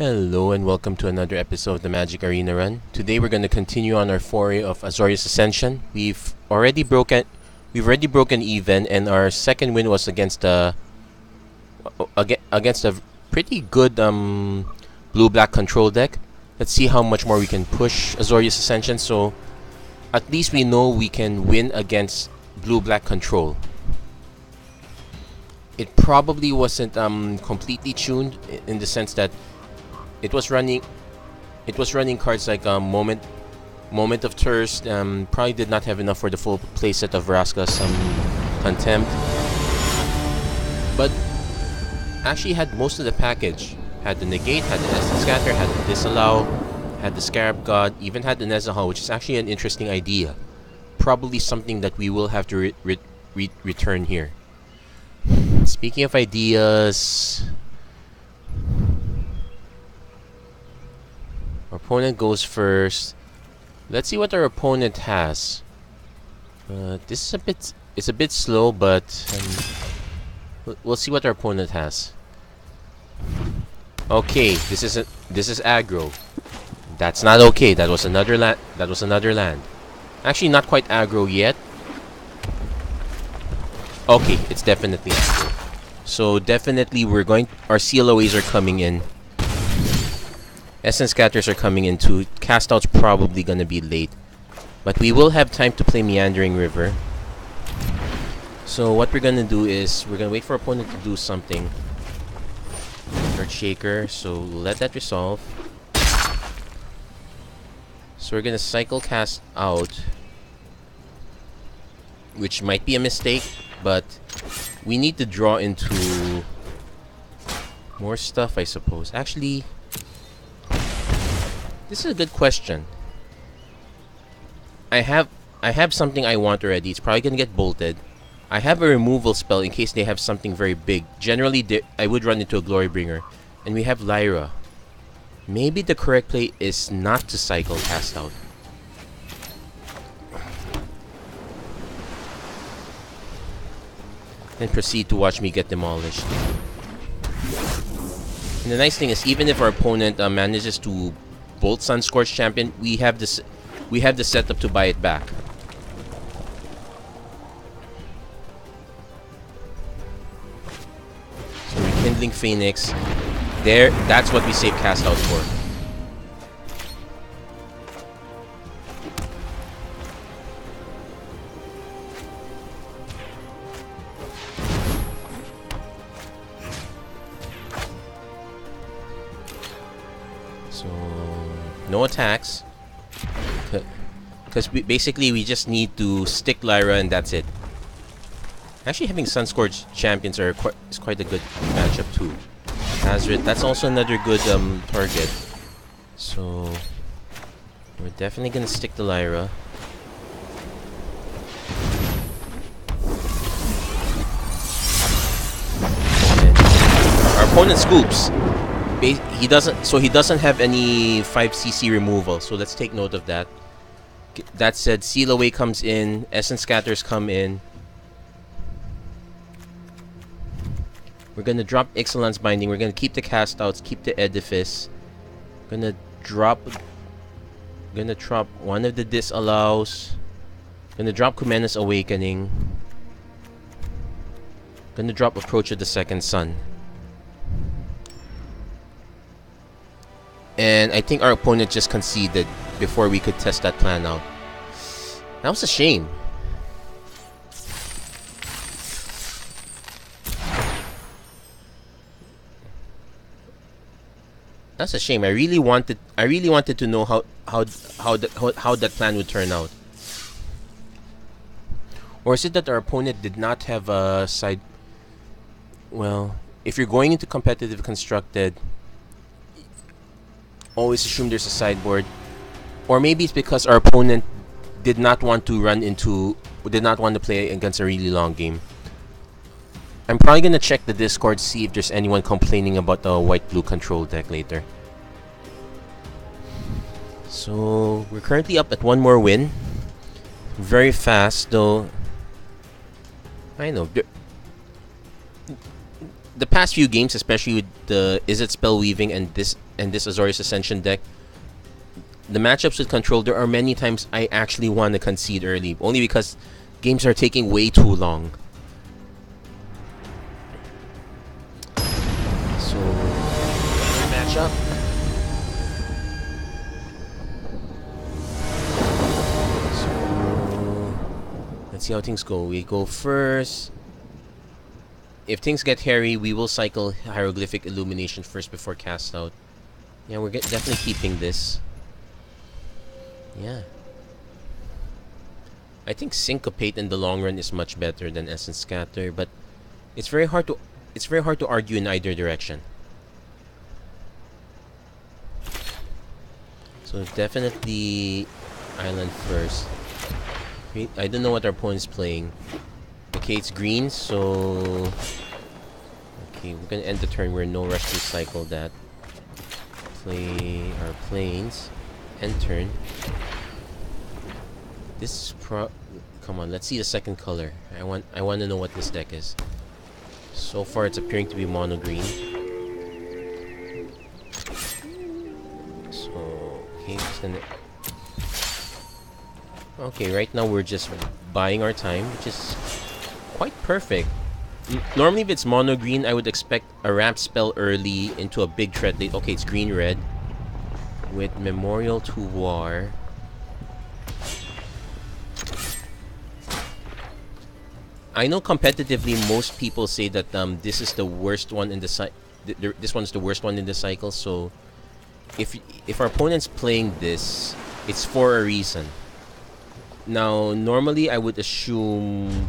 Hello and welcome to another episode of the MTG Arena Run. Today we're going to continue on our foray of Azorius Ascension. We've already broken even, and our second win was against a pretty good blue-black control deck. Let's see how much more we can push Azorius Ascension. So at least we know we can win against blue-black control. It probably wasn't completely tuned in the sense that it was running cards like Moment of Thirst. Probably did not have enough for the full playset of Vraska's Contempt, but actually had most of the package. Had the Negate, had the Essence Scatter, had the Disallow, had the Scarab God, even had the Nezahal, which is actually an interesting idea. Probably something that we will have to return here. Speaking of ideas, our opponent goes first. Let's see what our opponent has. This is a bit slow, but we'll see what our opponent has. Okay, this is aggro. That's not okay. That was another land. Actually, not quite aggro yet. Okay, it's definitely aggro. So definitely our CLOAs are coming in. Essence Scatters are coming in too. Cast out's probably gonna be late, but we will have time to play Meandering River. So what we're gonna do is we're gonna wait for our opponent to do something. Earthshaker, so let that resolve. So we're gonna cycle cast out, which might be a mistake, but we need to draw into more stuff, I suppose. Actually, this is a good question. I have something I want already. It's probably gonna get bolted. I have a removal spell in case they have something very big. Generally, I would run into a Glorybringer, and we have Lyra. Maybe the correct play is not to cycle cast out. And proceed to watch me get demolished. And the nice thing is, even if our opponent manages to bolt Sunscorched Champion, we have the setup to buy it back. So Rekindling Phoenix. There, that's what we save cast out for. So no attacks, because basically we just need to stick Lyra and that's it. Actually, having Sunscorched Champions is quite a good matchup too. Azrit, that's also another good target. So we're definitely gonna stick to Lyra. And our opponent scoops. He doesn't have any 5cc removal, so let's take note of that. That said, Seal Away comes in, Essence Scatters come in. We're gonna drop Ixalan's Binding, we're gonna keep the cast outs, keep the Edifice. Gonna drop one of the Disallows. Gonna drop Kumena's Awakening. Gonna drop Approach of the Second Sun. And I think our opponent just conceded before we could test that plan out. That was a shame. That's a shame. I really wanted to know how that plan would turn out. Or is it that our opponent did not have a side? Well, if you're going into competitive constructed, always assume there's a sideboard. Or maybe it's because our opponent did not want to play against a really long game. I'm probably gonna check the Discord to see if there's anyone complaining about the white-blue control deck later. So we're currently up at one more win. Very fast though. I know. the past few games, especially with the Is It Spell Weaving and this Azorius Ascension deck, the matchups with control, there are many times I actually want to concede early, only because games are taking way too long. So, matchup. So, let's see how things go. We go first. If things get hairy, we will cycle Hieroglyphic Illumination first before cast out. Yeah, we're definitely keeping this. Yeah. I think Syncopate in the long run is much better than Essence Scatter, but it's very hard to argue in either direction. So definitely Island first. I don't know what our opponent's playing. Okay, it's green, so okay, we're gonna end the turn. We're in no rush to cycle that. Play our planes. End turn. This come on, let's see the second color. I want to know what this deck is. So far it's appearing to be mono green. So okay, just gonna okay, right now we're just buying our time, which is quite perfect. Normally if it's mono green, I would expect a ramp spell early into a big threat late. Okay, it's green red with Memorial to War. I know competitively most people say that this is the worst one in the this one's the worst one in the cycle. So if our opponent's playing this, it's for a reason. Now normally I would assume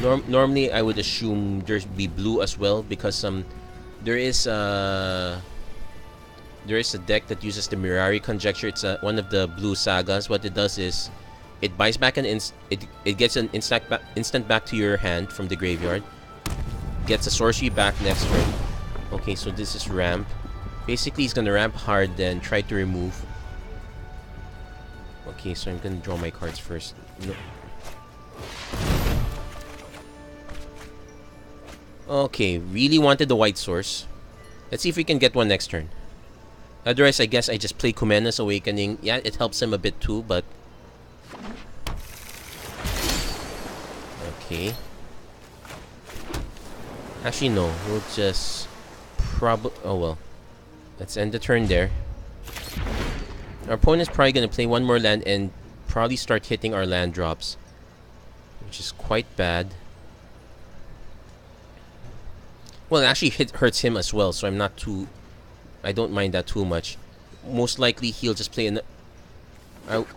there's be blue as well, because there is a deck that uses the Mirari Conjecture. It's one of the blue sagas. What it does is it buys back it gets an instant back to your hand from the graveyard, gets a sorcery back next turn. Okay, so this is ramp. Basically he's gonna ramp hard, then try to remove. Okay, so I'm gonna draw my cards first. No. Okay, really wanted the white source. Let's see if we can get one next turn. Otherwise, I guess I just play Kumena's Awakening. Yeah, it helps him a bit too, but... Okay. Actually, no. We'll just... Oh, well. Let's end the turn there. Our opponent's probably going to play one more land and probably start hitting our land drops, which is quite bad. Well, it actually hurts him as well, so I don't mind that too much. Most likely he'll just play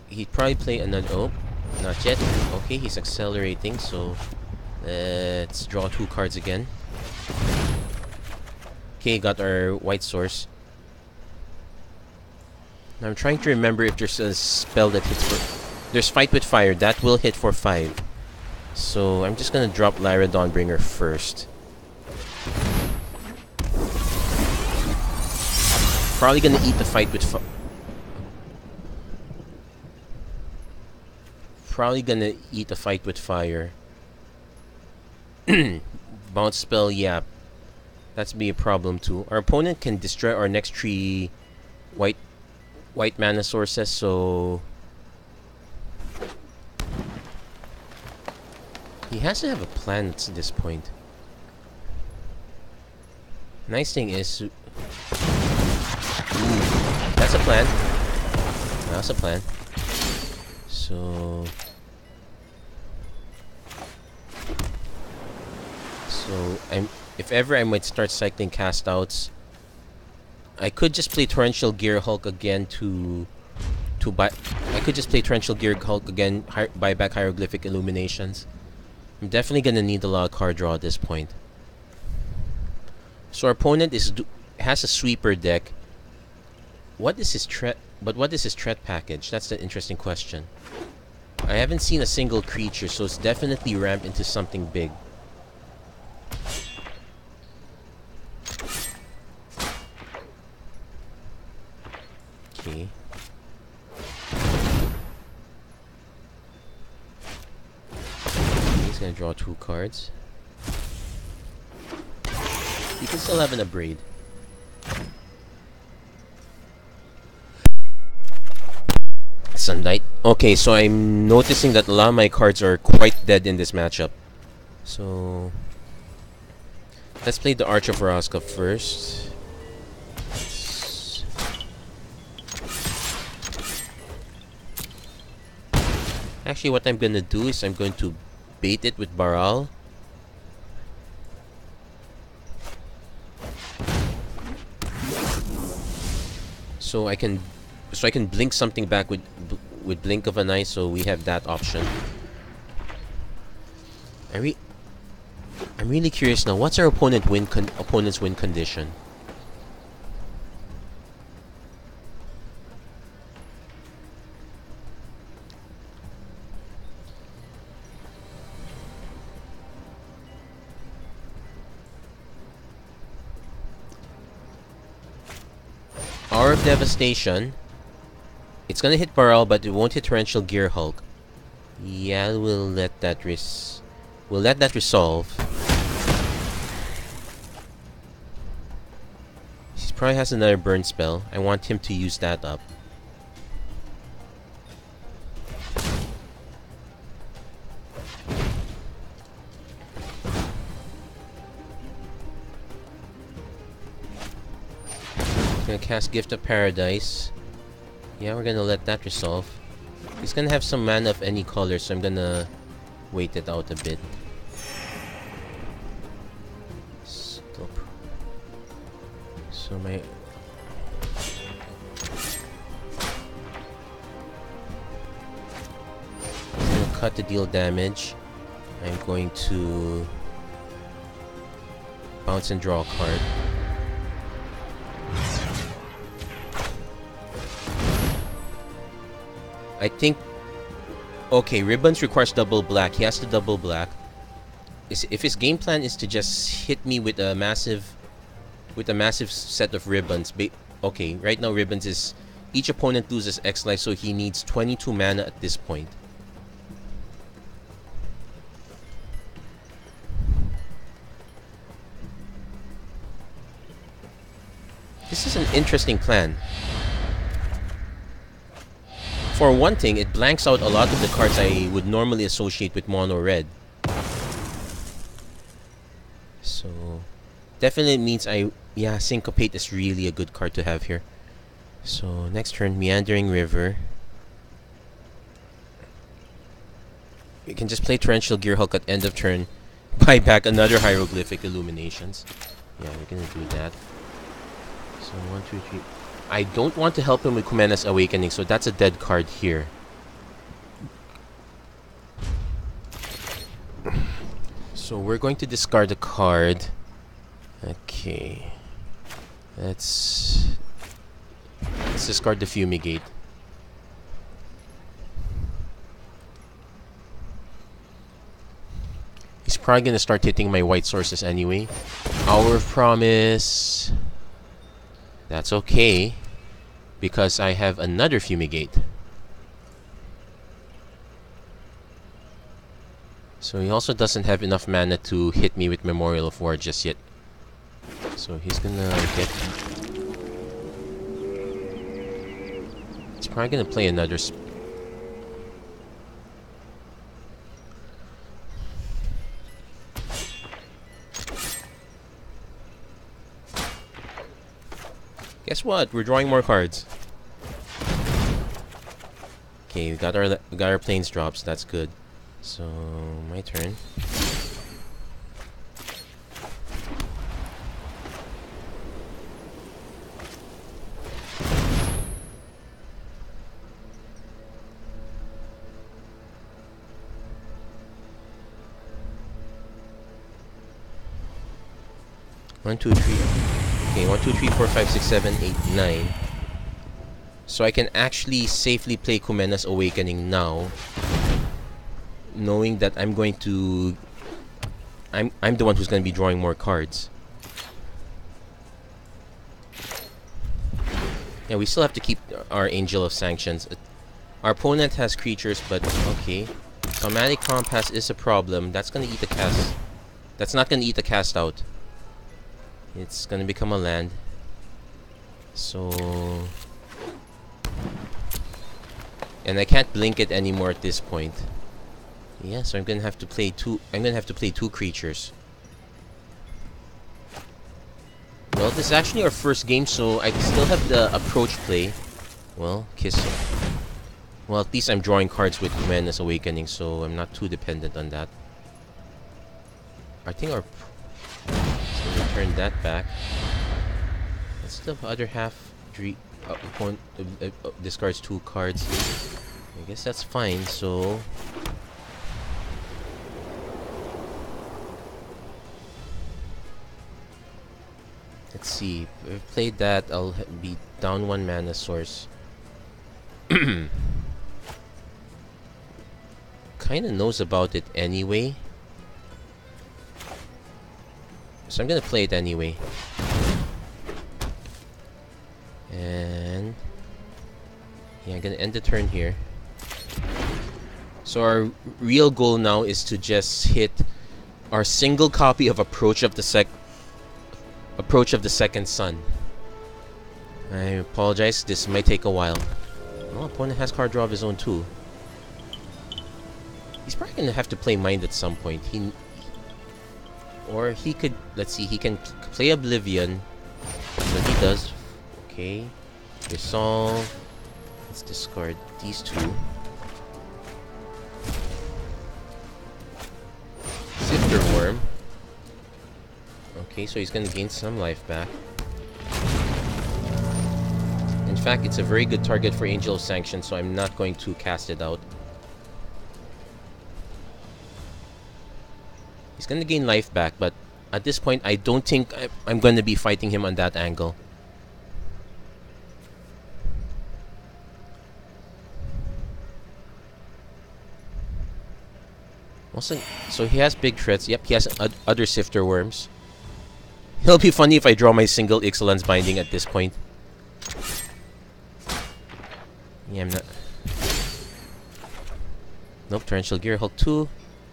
he'd probably play another... Oh, not yet. Okay, he's accelerating, so let's draw 2 cards again. Okay, got our white source. Now I'm trying to remember if there's a spell that hits for... There's Fight with Fire. That will hit for 5. So I'm just gonna drop Lyra Dawnbringer first. Probably gonna eat the Fight with Fire. Probably gonna eat the Fight with Fire. Bounce spell, yeah. That's be a problem too. Our opponent can destroy our next 3 white mana sources, so he has to have a plan at this point. Nice thing is, ooh, that's a plan. That's a plan. So if ever I might start cycling cast outs, I could just play Torrential Gear Hulk again to buy. I could just play Torrential Gear Hulk again, buy back Hieroglyphic Illuminations. I'm definitely gonna need a lot of card draw at this point. So our opponent has a sweeper deck. What is his threat? But what is his threat package? That's the interesting question. I haven't seen a single creature, so it's definitely ramp into something big. Okay. He's gonna draw 2 cards. You can still have an Abrade. Sunlight. Okay, so I'm noticing that a lot of my cards are quite dead in this matchup. So let's play the Arch of Vraska first. Actually, what I'm gonna do is I'm going to bait it with Baral. So I can blink something back with Blink of an Eye, so we have that option. I'm really curious now. What's our opponent's win condition? Hour of Devastation. It's gonna hit Baral, but it won't hit Torrential Gear Hulk. Yeah, we'll let that resolve. He probably has another burn spell. I want him to use that up. Gonna cast Gift of Paradise. Yeah, we're gonna let that resolve. He's gonna have some mana of any color, so I'm gonna wait it out a bit. Stop. So I'm gonna cut to deal damage. I'm going to bounce and draw a card. I think... Okay, Ribbons requires double black. He has to double black. If his game plan is to just hit me with a massive set of Ribbons... Okay, right now Ribbons is... Each opponent loses X life, so he needs 22 mana at this point. This is an interesting plan. For one thing, it blanks out a lot of the cards I would normally associate with mono red. So, definitely means yeah, Syncopate is really a good card to have here. So, next turn, Meandering River. We can just play Torrential Gear Hulk at end of turn. Buy back another Hieroglyphic Illuminations. Yeah, we're gonna do that. So, 1, 2, 3... I don't want to help him with Kumena's Awakening, so that's a dead card here. So we're going to discard a card. Okay. Let's discard the Fumigate. He's probably gonna start hitting my white sources anyway. Hour of Promise. That's okay, because I have another Fumigate. So he also doesn't have enough mana to hit me with Memorial of War just yet. So he's gonna get... He's probably gonna play another... Guess what? We're drawing more cards. Okay, we got our planes drops. That's good. So my turn. One, two, three. Okay, 1, 2, 3, 4, 5, 6, 7, 8, 9. So I can actually safely play Kumena's Awakening now, knowing that I'm going to... I'm the one who's going to be drawing more cards. Yeah, we still have to keep our Angel of Sanctions. Our opponent has creatures, but okay. Somatic Compass is a problem. That's going to eat the cast. That's not going to eat the cast out. It's gonna become a land. So, and I can't blink it anymore at this point. Yeah, so I'm gonna have to play two. I'm gonna have to play two creatures. Well, this is actually our first game, so I still have the approach play. Well, kiss. Well, at least I'm drawing cards with Menace Awakening, so I'm not too dependent on that. I think our... So return that back. That's the other half. Opponent discards 2 cards. I guess that's fine, so... Let's see. If I played that, I'll be down 1 mana source. Kinda knows about it anyway. So I'm gonna play it anyway. And... yeah, I'm gonna end the turn here. So our real goal now is to just hit our single copy of Approach of the Second Sun. I apologize, this might take a while. Oh, opponent has card draw of his own too. He's probably gonna have to play Mind at some point. Or he could, let's see, he can play Oblivion. So he does. Okay. Resolve. Let's discard these 2. Sifter Worm. Okay, so he's gonna gain some life back. In fact, it's a very good target for Angel of Sanction, so I'm not going to cast it out. He's gonna gain life back, but at this point, I don't think I'm gonna be fighting him on that angle. Also, so he has big threats. Yep, he has other Sifter Worms. It'll be funny if I draw my single Ixalan's Binding at this point. Yeah, I'm not... Nope, Torrential Gear, Hulk 2.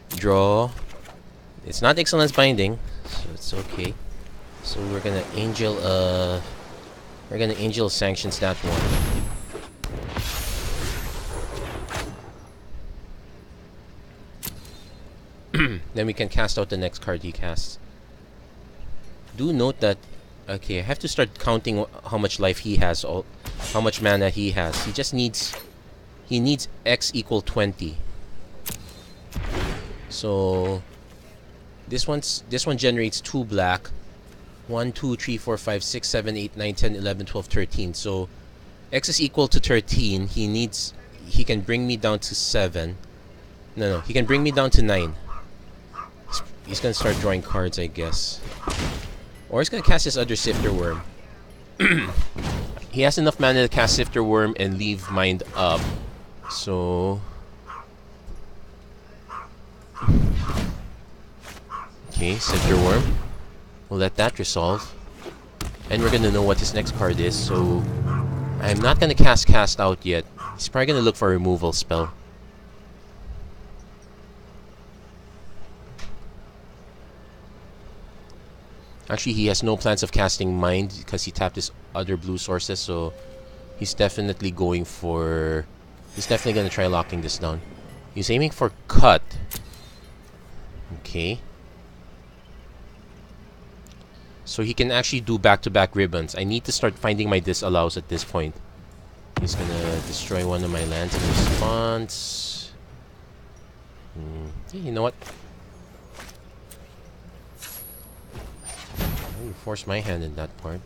Draw. It's not Ixalan's Binding, so it's okay. So we're gonna Angel, Sanctions that one. Then we can cast out the next card he casts. Do note that... okay, I have to start counting how much life he has, how much mana he has. He just needs... he needs X equal 20. So... This one generates 2 black. 1, 2, 3, 4, 5, 6, 7, 8, 9, 10, 11, 12, 13. So X is equal to 13. He can bring me down to 7. No, he can bring me down to 9. He's gonna start drawing cards, I guess. Or he's gonna cast his other Sifter Worm. He has enough mana to cast Sifter Worm and leave Mind up. So... okay, Sifter Worm. We'll let that resolve. And we're gonna know what his next card is, so... I'm not gonna cast Out yet. He's probably gonna look for a removal spell. Actually, he has no plans of casting Mind because he tapped his other blue sources, so... he's definitely going for... he's definitely gonna try locking this down. He's aiming for Cut. Okay. So he can actually do back-to-back ribbons. I need to start finding my disallows at this point. He's gonna destroy one of my lands in response. Yeah, you know what? I'll force my hand in that part.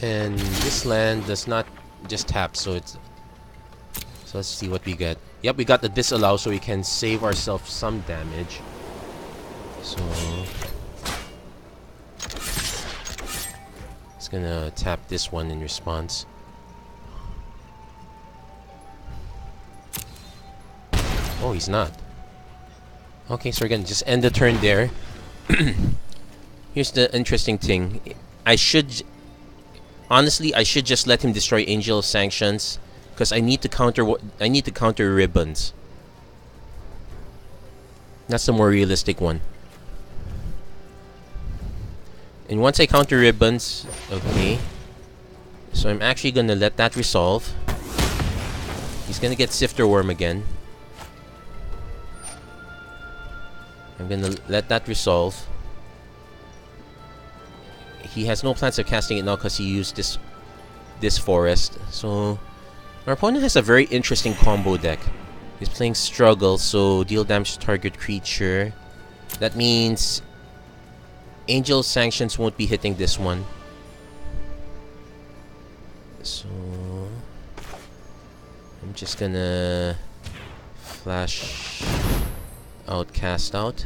And this land does not just tap, so it's... so let's see what we get. Yep, we got the disallow, so we can save ourselves some damage. So... it's gonna tap this one in response. Oh, he's not. Okay, so we're gonna just end the turn there. Here's the interesting thing. Honestly, I should just let him destroy Angel of Sanctions because I need to counter ribbons. That's the more realistic one. And once I counter ribbons, okay. So I'm actually gonna let that resolve. He's gonna get Sifter Worm again. I'm gonna let that resolve. He has no plans of casting it now because he used this forest. So our opponent has a very interesting combo deck. He's playing Struggle, so deal damage to target creature. That means Angel Sanctions won't be hitting this one. So I'm just gonna flash out, cast out.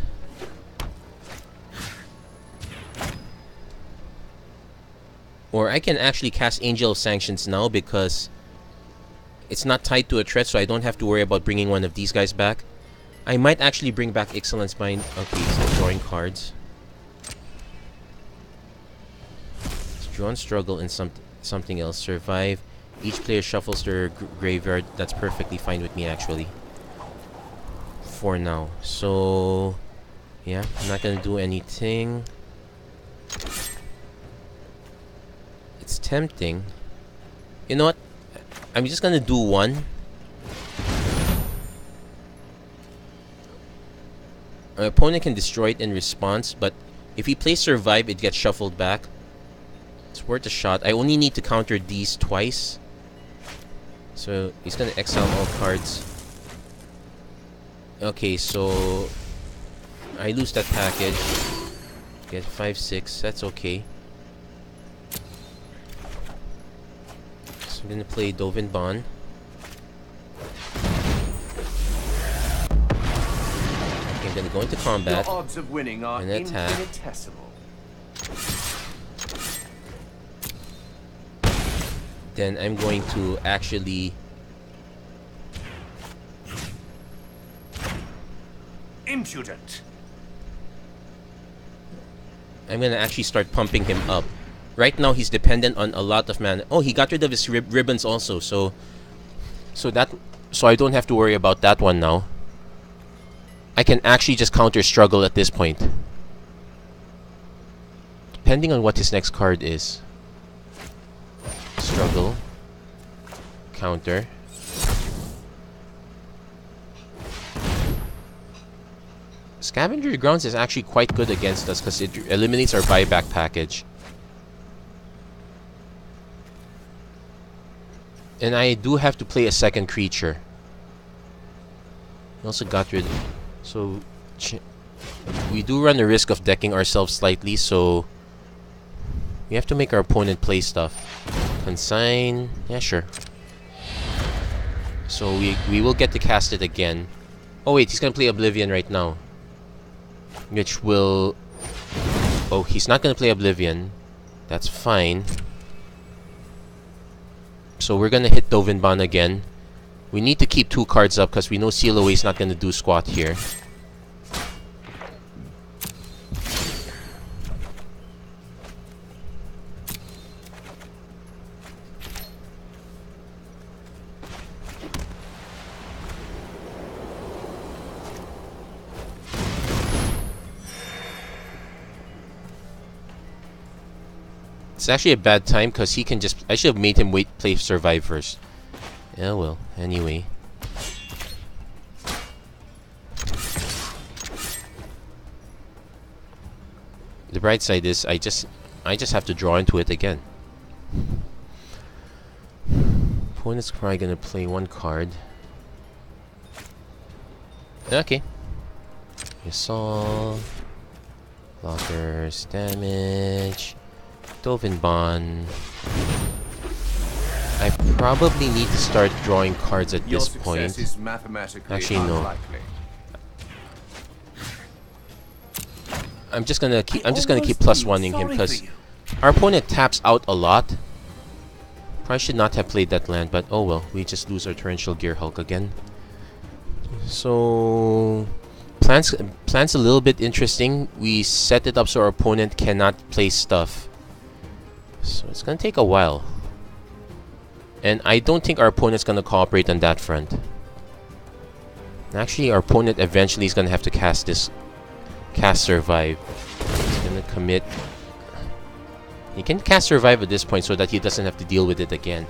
Or I can actually cast Angel Sanctions now because it's not tied to a threat, so I don't have to worry about bringing one of these guys back. I might actually bring back Excellence Bind. Okay, so drawing cards. Let's draw and struggle and something else. Survive. Each player shuffles their graveyard. That's perfectly fine with me, actually. For now. So yeah, I'm not gonna do anything. It's tempting. You know what? I'm just gonna do one. My opponent can destroy it in response, but if he plays Survive, it gets shuffled back. It's worth a shot. I only need to counter these twice. So he's gonna exile all cards. Okay, so I lose that package. Get 5/6. That's okay. So I'm gonna play Dovin Bond. I'm gonna go into combat. Your odds of winning are and attack. infinitesimal. Then I'm going to actually Impudent. I'm gonna actually start pumping him up. Right now he's dependent on a lot of mana. Oh, he got rid of his ribbons also, so I don't have to worry about that one now. I can actually just counter struggle at this point. Depending on what his next card is. Struggle. Counter. Scavenger Grounds is actually quite good against us because it eliminates our buyback package. And I do have to play a second creature. I also got rid of... So... we do run the risk of decking ourselves slightly, so... we have to make our opponent play stuff. Consign... yeah, sure. So we will get to cast it again. Oh wait, he's gonna play Oblivion right now. Which will... oh, he's not gonna play Oblivion. That's fine. So we're gonna hit Dovin Bond again. We need to keep 2 cards up because we know Seal Away is not gonna do squat here. It's actually a bad time because he can just... I should have made him play Survive first. Yeah, well, anyway. The bright side is I just have to draw into it again. Opponent's probably gonna play 1 card. Okay. Resolve. Blockers, damage. Dovin Bond. I probably need to start drawing cards at this point. Actually, no. I'm just gonna keep +1ing him because our opponent taps out a lot. Probably should not have played that land, but oh well. We just lose our Torrential Gear Hulk again. So plan's a little bit interesting. We set it up so our opponent cannot play stuff. So it's gonna take a while. And I don't think our opponent's gonna cooperate on that front. Actually, our opponent eventually is gonna have to cast this. Cast Survive. He's gonna commit. He can cast Survive at this point so that he doesn't have to deal with it again.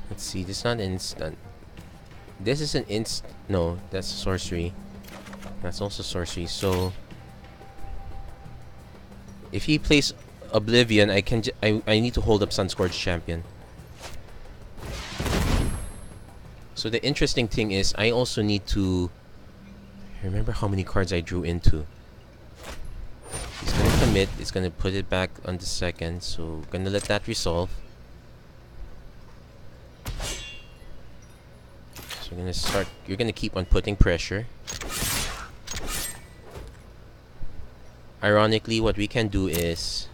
Let's see, this is not an instant. This is an no, that's sorcery. That's also sorcery, so if he plays Oblivion, I need to hold up Sunscorched Champion. So the interesting thing is I also need to remember how many cards I drew into. He's gonna commit, it's gonna put it back on the second, so gonna let that resolve. So we're gonna start, you're gonna keep on putting pressure. Ironically, what we can do is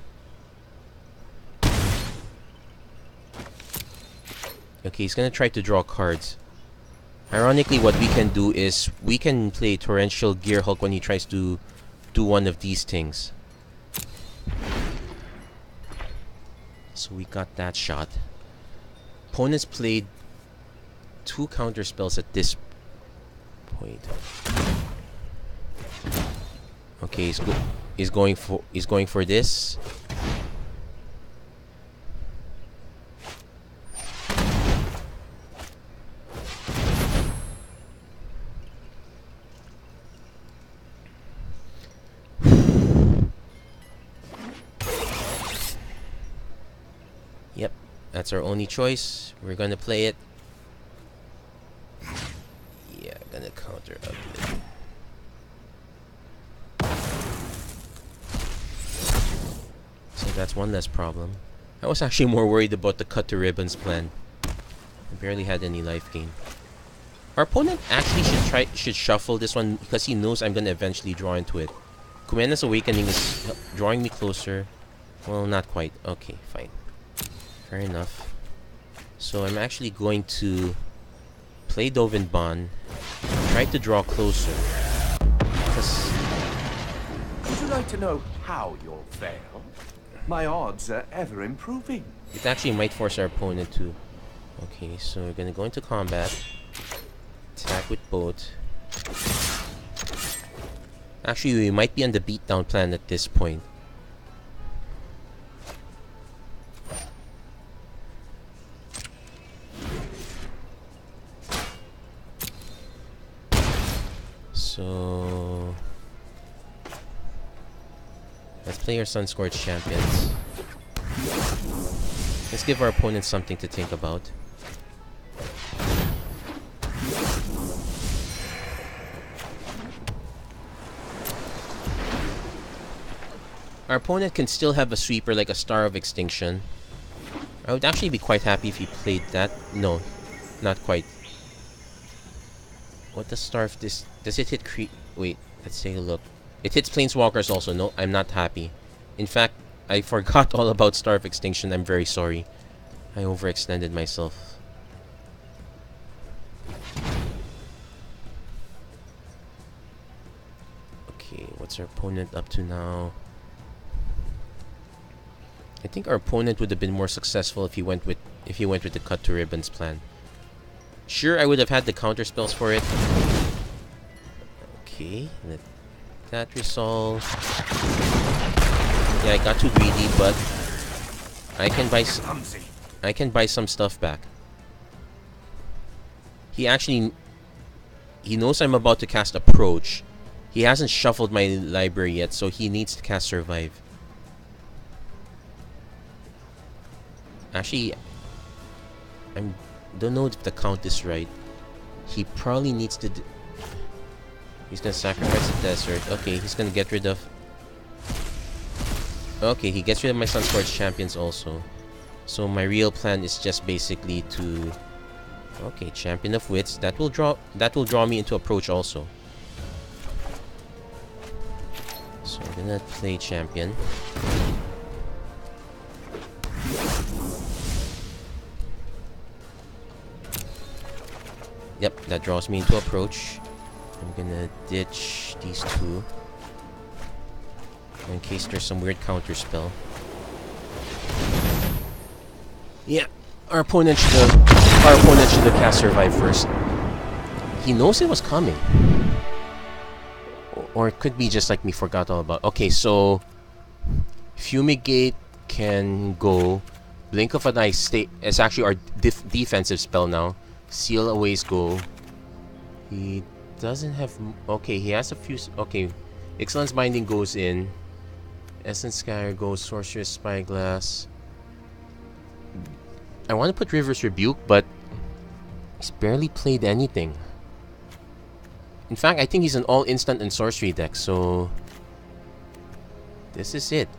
okay, he's gonna try to draw cards. Ironically, what we can do is we can play Torrential Gearhulk when he tries to do one of these things. So we got that shot. Opponents played 2 counter spells at this point. Okay, he's going for this. Yep, that's our only choice. We're gonna play it. Yeah, gonna counter up it. So that's one less problem. I was actually more worried about the cut to ribbons plan. I barely had any life gain. Our opponent actually should shuffle this one because he knows I'm gonna eventually draw into it. Kumena's Awakening is drawing me closer. Well, not quite. Okay, fine. Fair enough. So I'm actually going to play Dovin Bond, try to draw closer. Would you like to know how you'll fail? My odds are ever improving. It actually might force our opponent to. Okay, so we're gonna go into combat. Attack with both. Actually, we might be on the beatdown plan at this point. So let's play our Sunscorched Champions. Let's give our opponents something to think about. Our opponent can still have a sweeper like a Star of Extinction. I would actually be quite happy if he played that. No, not quite. What does Star of this? Does it hit wait, let's take a look. It hits Planeswalkers also. No, I'm not happy. In fact, I forgot all about Star of Extinction. I'm very sorry. I overextended myself. Okay, what's our opponent up to now? I think our opponent would have been more successful if he went with the cut to ribbons plan. Sure, I would have had the counter spells for it. Okay, let that resolve. Yeah, I got too greedy, but I can buy some stuff back. He knows I'm about to cast Approach. He hasn't shuffled my library yet, so he needs to cast Survive. Actually, I don't know if the count is right. He probably needs to. He's gonna sacrifice the desert. Okay, he's gonna get rid of. Okay, he gets rid of my Sunscorched Champions also. So my real plan is just basically to. Okay, Champion of Wits. That will draw me into Approach also. So I'm gonna play Champion. Yep, that draws me into approach. I'm gonna ditch these two in case there's some weird counter spell. Yeah, our opponent should have cast Survive first. He knows it was coming. Or it could be just like me, forgot all about. Okay, so Fumigate can go. Blink of an Eye it's actually our defensive spell now. Seal Away's go. He doesn't have. Okay, he has a few. Okay, Excellence Binding goes in. Essence Scatter goes. Sorceress Spyglass. I want to put River's Rebuke, but he's barely played anything. In fact, I think he's an all instant and sorcery deck, so this is it.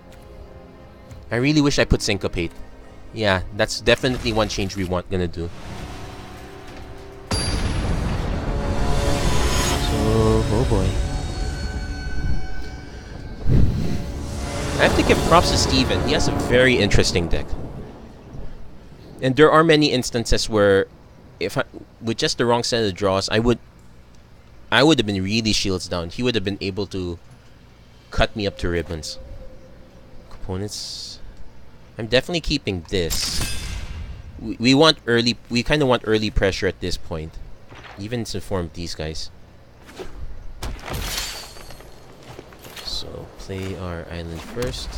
I really wish I put Syncopate. Yeah, that's definitely one change we gonna do. So, oh boy. I have to give props to Steven. He has a very interesting deck. And there are many instances where, with just the wrong set of draws, I would have been really shields down. He would have been able to cut me up to ribbons. Components. I'm definitely keeping this. We want early. We kind of want early pressure at this point, even to form these guys. So play our island first.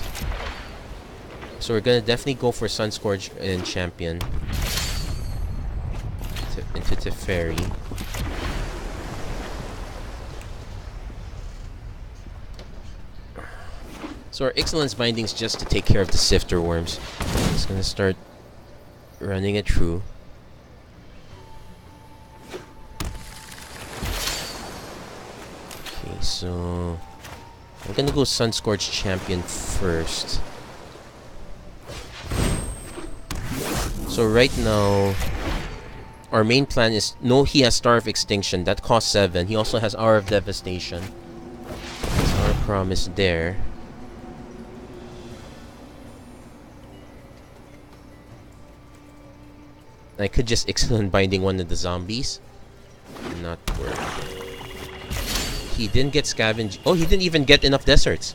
So we're gonna definitely go for Sunscourge and Champion into Teferi. So our Excellence Binding's just to take care of the Sifter Worms. Just gonna start running it through. Okay, so I'm gonna go Sunscourge Champion first. So right now, our main plan is, no, he has Star of Extinction. That costs 7. He also has Hour of Devastation. That's our promise there. I could just Excellent Binding one of the zombies. Not work. He didn't get Scavenge. Oh, he didn't even get enough deserts.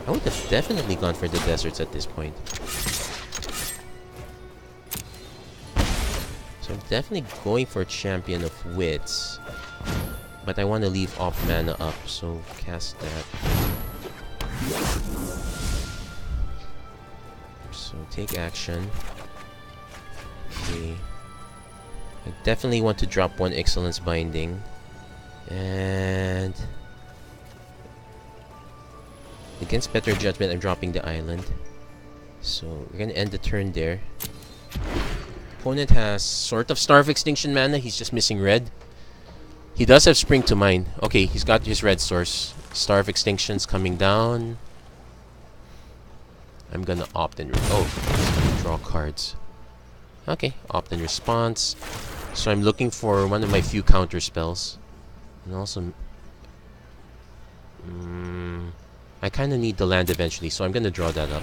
I would have definitely gone for the deserts at this point. So I'm definitely going for Champion of Wits. But I want to leave off mana up, so cast that. So take action. Okay. I definitely want to drop one Excellence Binding. And against better judgment, I'm dropping the island. So we're gonna end the turn there. Opponent has sort of Star of Extinction mana. He's just missing red. He does have Spring to Mind. Okay, he's got his red source. Star of Extinction's coming down. I'm gonna opt in. Oh, he's gonna draw cards. Okay, opt in response. So I'm looking for one of my few counter spells. And also, I kind of need the land eventually, so I'm gonna draw that up.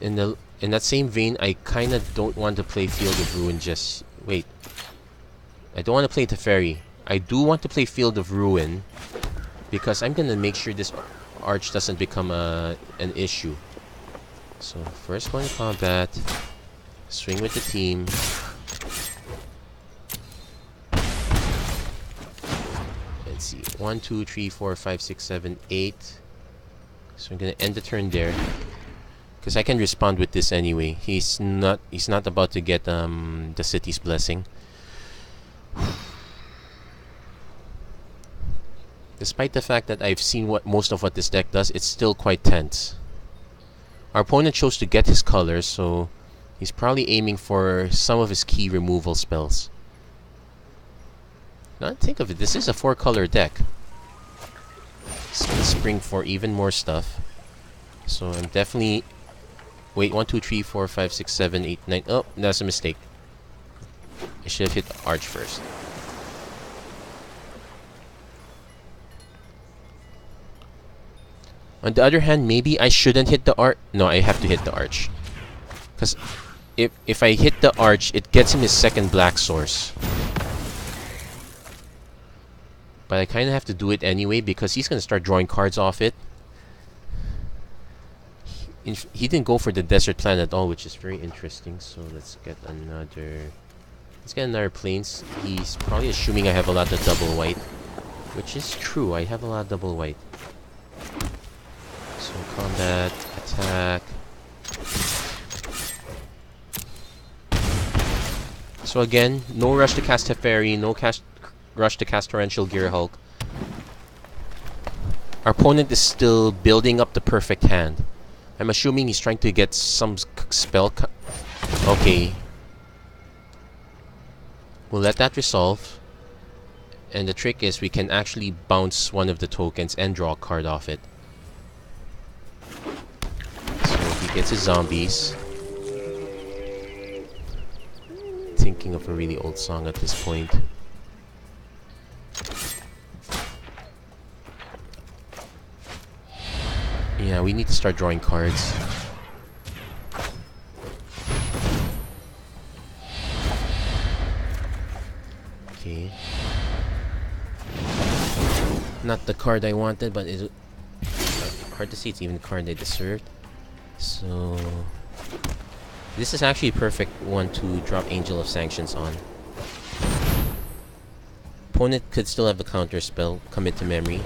In that same vein, I kind of don't want to play Field of Ruin. Just wait. I don't want to play Teferi. I do want to play Field of Ruin because I'm gonna make sure this Arch doesn't become an issue. So first one combat, swing with the team. Let's see, 1, 2, 3, 4, 5, 6, 7, 8. So I'm gonna end the turn there because I can respond with this anyway. He's not about to get the City's Blessing. Despite the fact that I've seen most of what this deck does, it's still quite tense. Our opponent chose to get his colors, so he's probably aiming for some of his key removal spells. Now think of it, this is a 4-color deck. It's gonna spring for even more stuff. So I'm definitely... Wait, 1, 2, 3, 4, 5, 6, 7, 8, 9... Oh, that's a mistake. I should have hit the Arch first. On the other hand, maybe I shouldn't hit the arch. No, I have to hit the arch. Because if I hit the arch, it gets him his second black source. But I kind of have to do it anyway because he's going to start drawing cards off it. He didn't go for the desert plan at all, which is very interesting. So let's get another... Let's get another plains. He's probably assuming I have a lot of double white. Which is true, I have a lot of double white. So combat, attack. So again, no rush to cast Teferi, no rush to cast Torrential Gear Hulk. Our opponent is still building up the perfect hand. I'm assuming he's trying to get some spell. Okay. We'll let that resolve. And the trick is we can actually bounce one of the tokens and draw a card off it. So he gets his zombies. Thinking of a really old song at this point. Yeah, we need to start drawing cards. Okay. Not the card I wanted, but it's hard to see it's even the card they deserved. So this is actually a perfect one to drop Angel of Sanctions on. Opponent could still have the counter spell, commit to memory.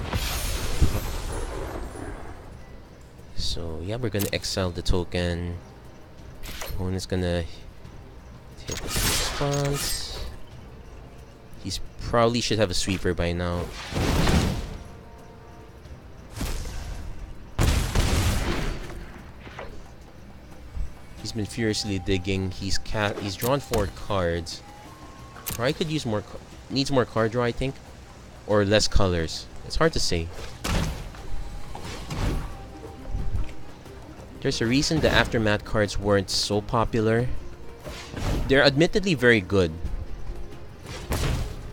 So yeah, we're gonna exile the token. Opponent's gonna hit this response. He's probably should have a sweeper by now. He's been furiously digging. He's drawn 4 cards. Or I could use more. Needs more card draw, I think, or less colors. It's hard to say. There's a reason the Aftermath cards weren't so popular. They're admittedly very good.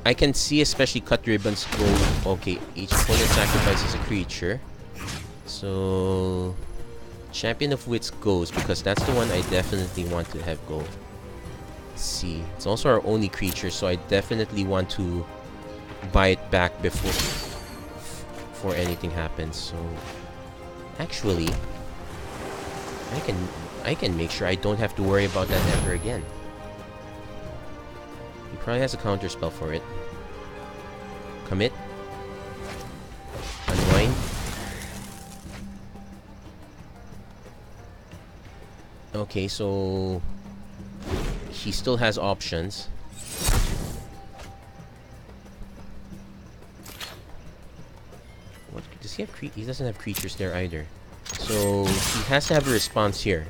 I can see especially Cut Ribbons go... Okay, each opponent sacrifices a creature. So... Champion of Wits goes because that's the one I definitely want to have go. Let's see. It's also our only creature, so I definitely want to buy it back before anything happens. So... Actually... I can make sure I don't have to worry about that ever again. He probably has a counter spell for it. Commit. Unwind. Okay, so he still has options. What does he have? He doesn't have creatures there either. So he has to have a response here.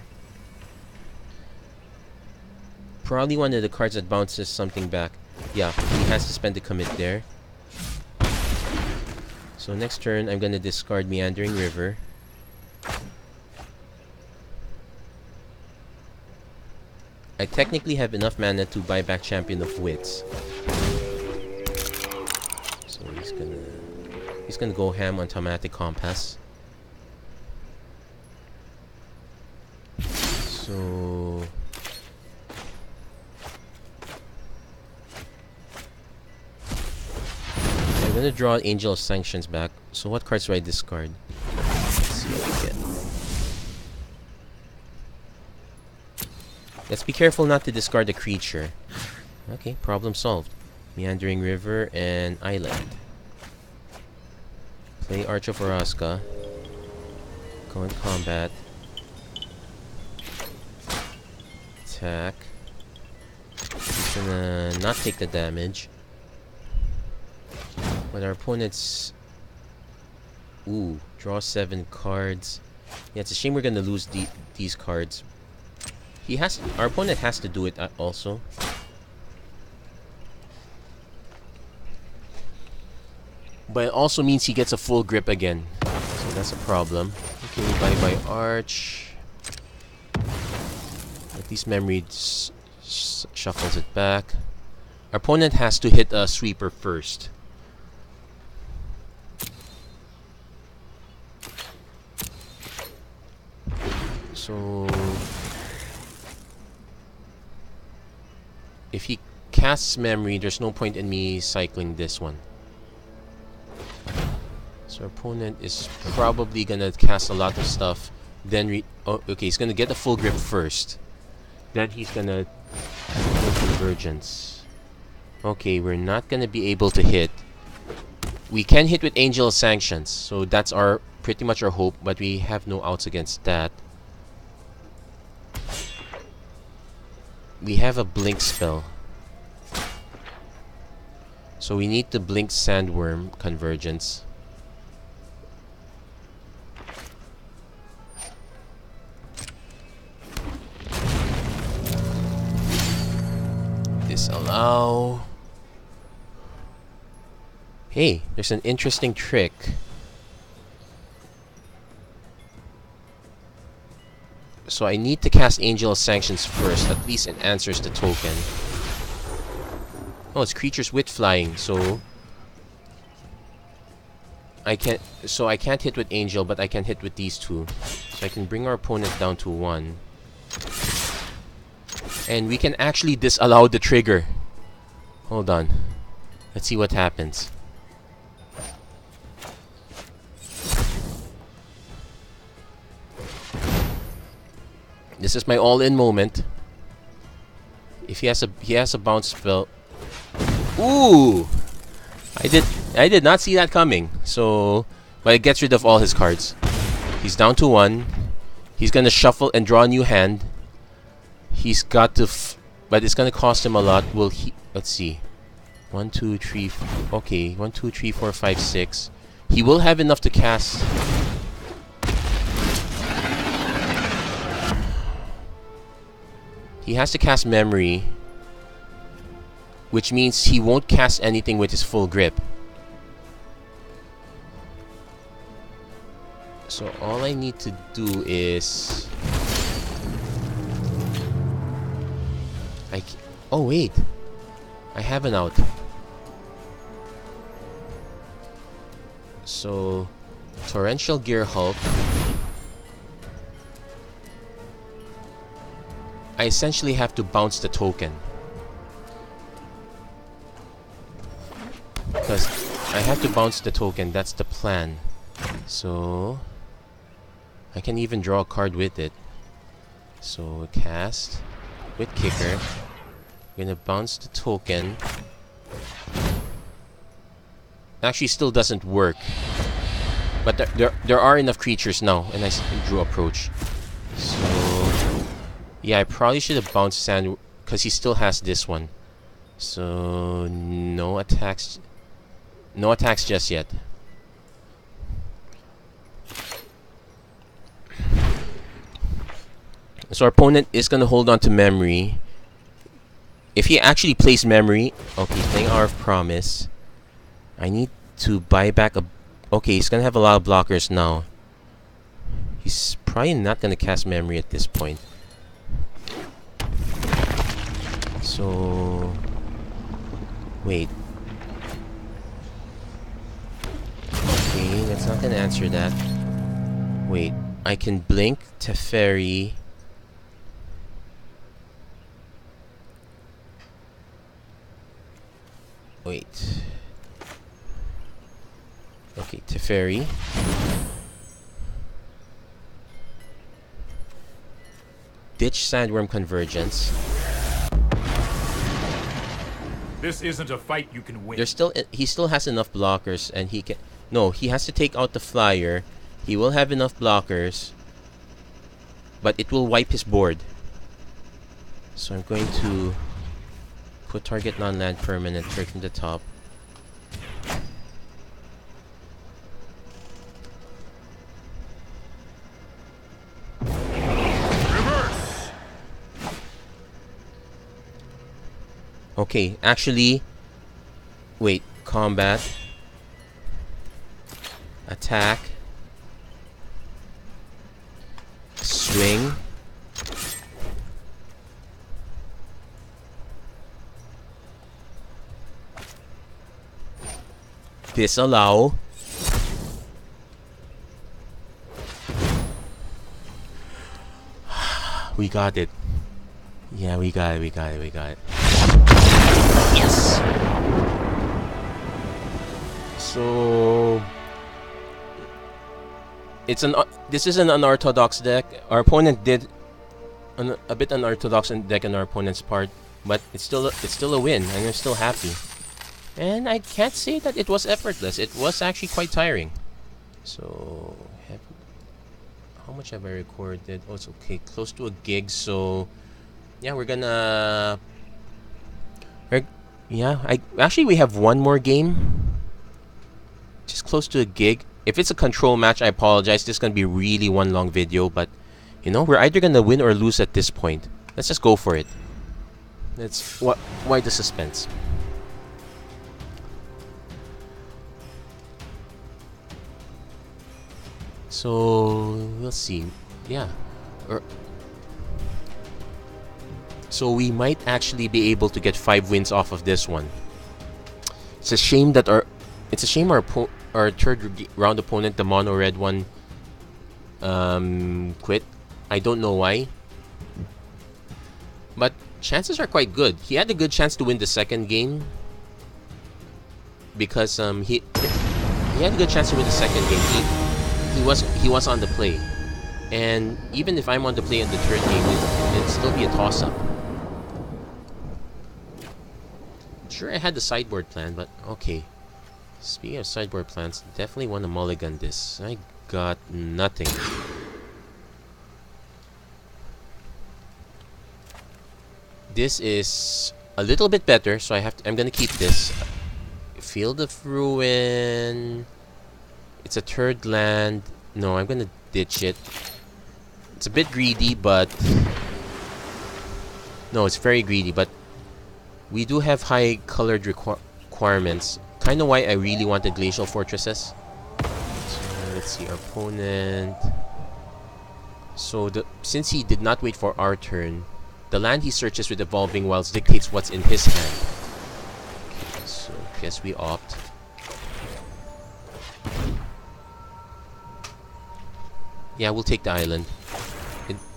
Probably one of the cards that bounces something back. Yeah, he has to spend the commit there. So next turn, I'm gonna discard Meandering River. I technically have enough mana to buy back Champion of Wits. So he's gonna go ham on Thaumatic Compass. So I'm gonna draw Angel of Sanctions back. So what cards do I discard? Let's see what we get. Let's be careful not to discard a creature. Okay, problem solved. Meandering River and Island. Play Arch of Oraska. Go in combat. Attack. He's gonna not take the damage. But our opponent's... Ooh, draw 7 cards. Yeah, it's a shame we're gonna lose these cards. Our opponent has to do it also. But it also means he gets a full grip again. So that's a problem. Okay, bye-bye Arch. At least memory shuffles it back. Our opponent has to hit a sweeper first. So if he casts memory, there's no point in me cycling this one. So our opponent is probably gonna cast a lot of stuff. Then okay, he's gonna get a full grip first. Then he's gonna do convergence. Okay, we're not gonna be able to hit. We can hit with Angel Sanctions, so that's our pretty much our hope, but we have no outs against that. We have a blink spell, so we need to blink Sandworm convergence. Disallow. Hey, there's an interesting trick. So I need to cast Angel Sanctions first. At least it answers the token. Oh, it's creatures with flying, so I can't hit with Angel, but I can hit with these two. So I can bring our opponent down to 1. And we can actually disallow the trigger. Hold on. Let's see what happens. This is my all-in moment. If he has a bounce spell. Ooh! I did not see that coming. So, but it gets rid of all his cards. He's down to 1. He's gonna shuffle and draw a new hand. He's got to, but it's gonna cost him a lot. Will he? Let's see. 1, 2, 3. Okay, 1, 2, 3, 4, 5, 6. He will have enough to cast. He has to cast memory, which means he won't cast anything with his full grip. So all I need to do is oh wait, I have an out. So Torrential Gear Hulk. I essentially have to bounce the token because I have to bounce the token. That's the plan. So I can even draw a card with it. So cast with Kicker. I'm gonna bounce the token. Actually, still doesn't work. But there are enough creatures now, and I drew Approach. So yeah, I probably should have bounced Sand because he still has this one. So no attacks just yet. So our opponent is gonna hold on to memory. If he actually plays memory, okay, he's playing Hour of Promise. I need to buy back a. Okay, he's gonna have a lot of blockers now. He's probably not gonna cast memory at this point. So wait. Okay, that's not gonna answer that. Wait, I can blink Teferi. Wait. Okay, Teferi. Ditch Sandworm Convergence. This isn't a fight you can win. He still has enough blockers, and he can. No, he has to take out the flyer. He will have enough blockers, but it will wipe his board. So I'm going to put target non-land permanent right from the top. Reverse. Okay, actually, wait, combat, attack, swing, disallow, We got it. Yeah, we got it. Yes! So it's this is an unorthodox deck. Our opponent did a bit unorthodox deck on our opponent's part, but it's still a win, and I'm still happy. And I can't say that it was effortless. It was actually quite tiring. So how much have I recorded? Oh, it's okay, close to a gig. So yeah, we're gonna. Yeah, actually we have one more game. Just close to a gig. If it's a control match, I apologize. This is gonna be really one long video, but you know, we're either gonna win or lose at this point. Let's just go for it. Why the suspense? So we'll see. Yeah. So we might actually be able to get 5 wins off of this one. It's a shame that our third round opponent, the mono red one, quit. I don't know why, but chances are quite good. He had a good chance to win the second game because he had a good chance to win the second game. He was on the play, and even if I'm on the play in the third game, it'd still be a toss-up. Sure, I had the sideboard plan, but okay. Speaking of sideboard plans, definitely want to mulligan this. I got nothing. This is a little bit better, so I'm gonna keep this. Field of Ruin. It's a third land. No, I'm gonna ditch it. It's a bit greedy, but no, it's very greedy. But we do have high colored requirements. Kind of why I really wanted Glacial Fortresses. So let's see, our opponent. So since he did not wait for our turn, the land he searches with Evolving Wilds dictates what's in his hand. Okay, so guess we opt. Yeah, we'll take the island.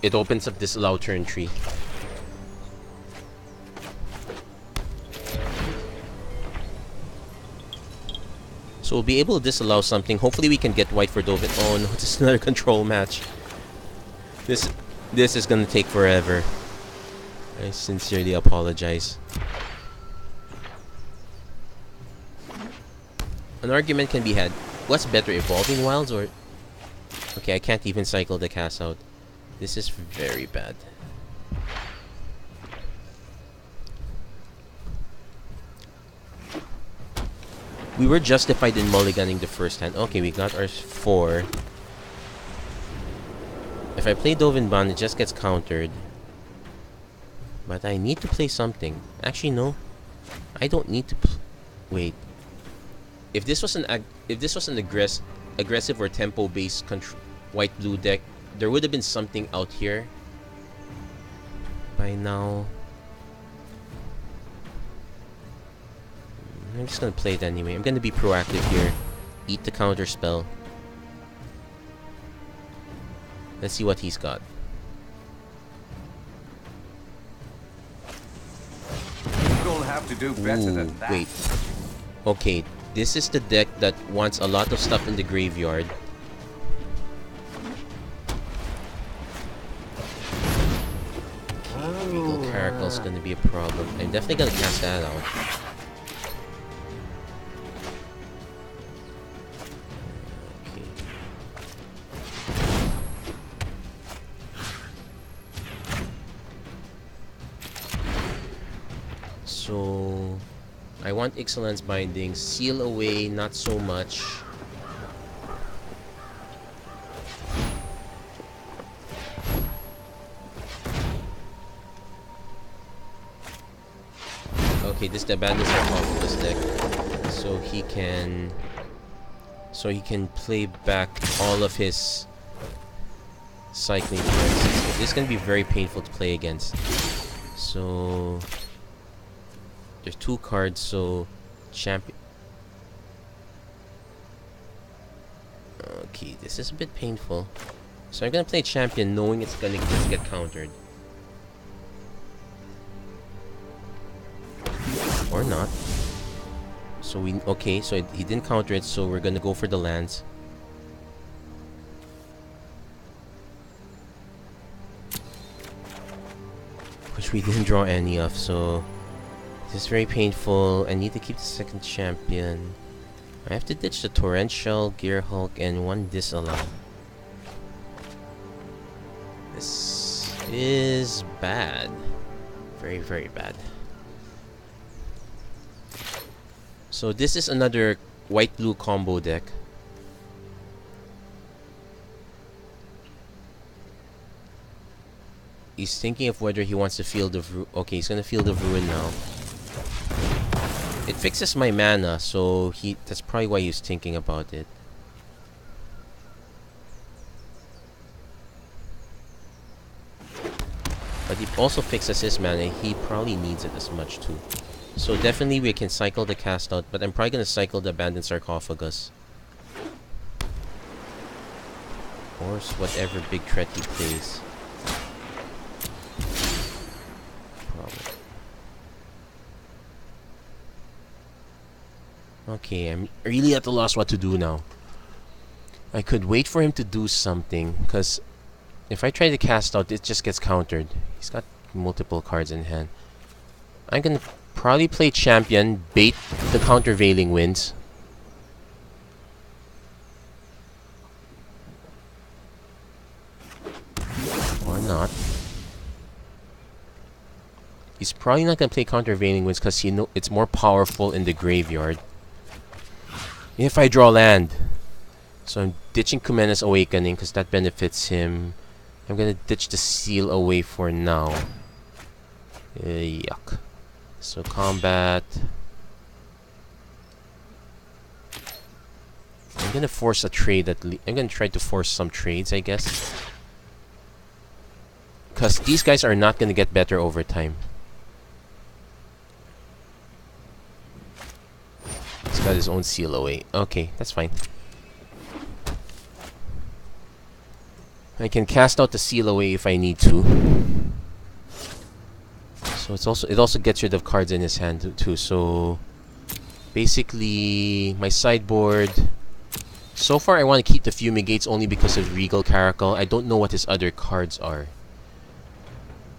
It opens up this allow turn tree. So we'll be able to disallow something. Hopefully we can get white for Dovin. Oh no, this is another control match. This is gonna take forever. I sincerely apologize. An argument can be had. What's better, Evolving Wilds or... Okay, I can't even cycle the cast out. This is very bad. We were justified in mulliganing the first hand. Okay, we got our 4. If I play Dovin Bond, it just gets countered. But I need to play something. Actually, no. I don't need to wait. If this was an aggressive or tempo-based white-blue deck, there would have been something out here by now. I'm just gonna play it anyway. I'm gonna be proactive here. Eat the counter spell. Let's see what he's got. You'll have to do better than that. Wait. Okay, this is the deck that wants a lot of stuff in the graveyard. Regal Caracal's gonna be a problem. I'm definitely gonna cast that out. So, I want Excellence Binding. Seal Away, not so much. Okay, this abandons our populous deck. So he can play back all of his cycling threats. This is gonna be very painful to play against. So there's 2 cards, so champion. Okay, this is a bit painful. So I'm gonna play champion knowing it's gonna just get countered. Or not. So we... Okay, so he didn't counter it, so we're gonna go for the lands. Which we didn't draw any of, so... This is very painful. I need to keep the second champion. I have to ditch the Torrential, Gear Hulk, and one Disallow. This is bad. Very, very bad. So this is another white-blue combo deck. He's thinking of whether he wants to Field of Ruin. Okay, he's gonna Field of Ruin now. It fixes my mana, so that's probably why he's thinking about it. But it also fixes his mana. He probably needs it as much too. So definitely we can cycle the cast out, but I'm probably gonna cycle the Abandoned Sarcophagus. Or whatever big threat he plays. Okay, I'm really at a loss what to do now. I could wait for him to do something, because if I try to cast out, it just gets countered. He's got multiple cards in hand. I'm gonna probably play Champion, bait the countervailing winds. Or not. He's probably not gonna play countervailing winds because he know it's more powerful in the graveyard. If I draw land. So I'm ditching Kumena's Awakening because that benefits him. I'm gonna ditch the Seal away for now. Yuck. So combat. I'm gonna force a trade I'm gonna try to force some trades, I guess. Because these guys are not gonna get better over time. He's got his own Seal away. Okay, that's fine. I can cast out the Seal away if I need to. So it also gets rid of cards in his hand too. So basically my sideboard. So far I want to keep the Fumigates only because of Regal Caracal. I don't know what his other cards are.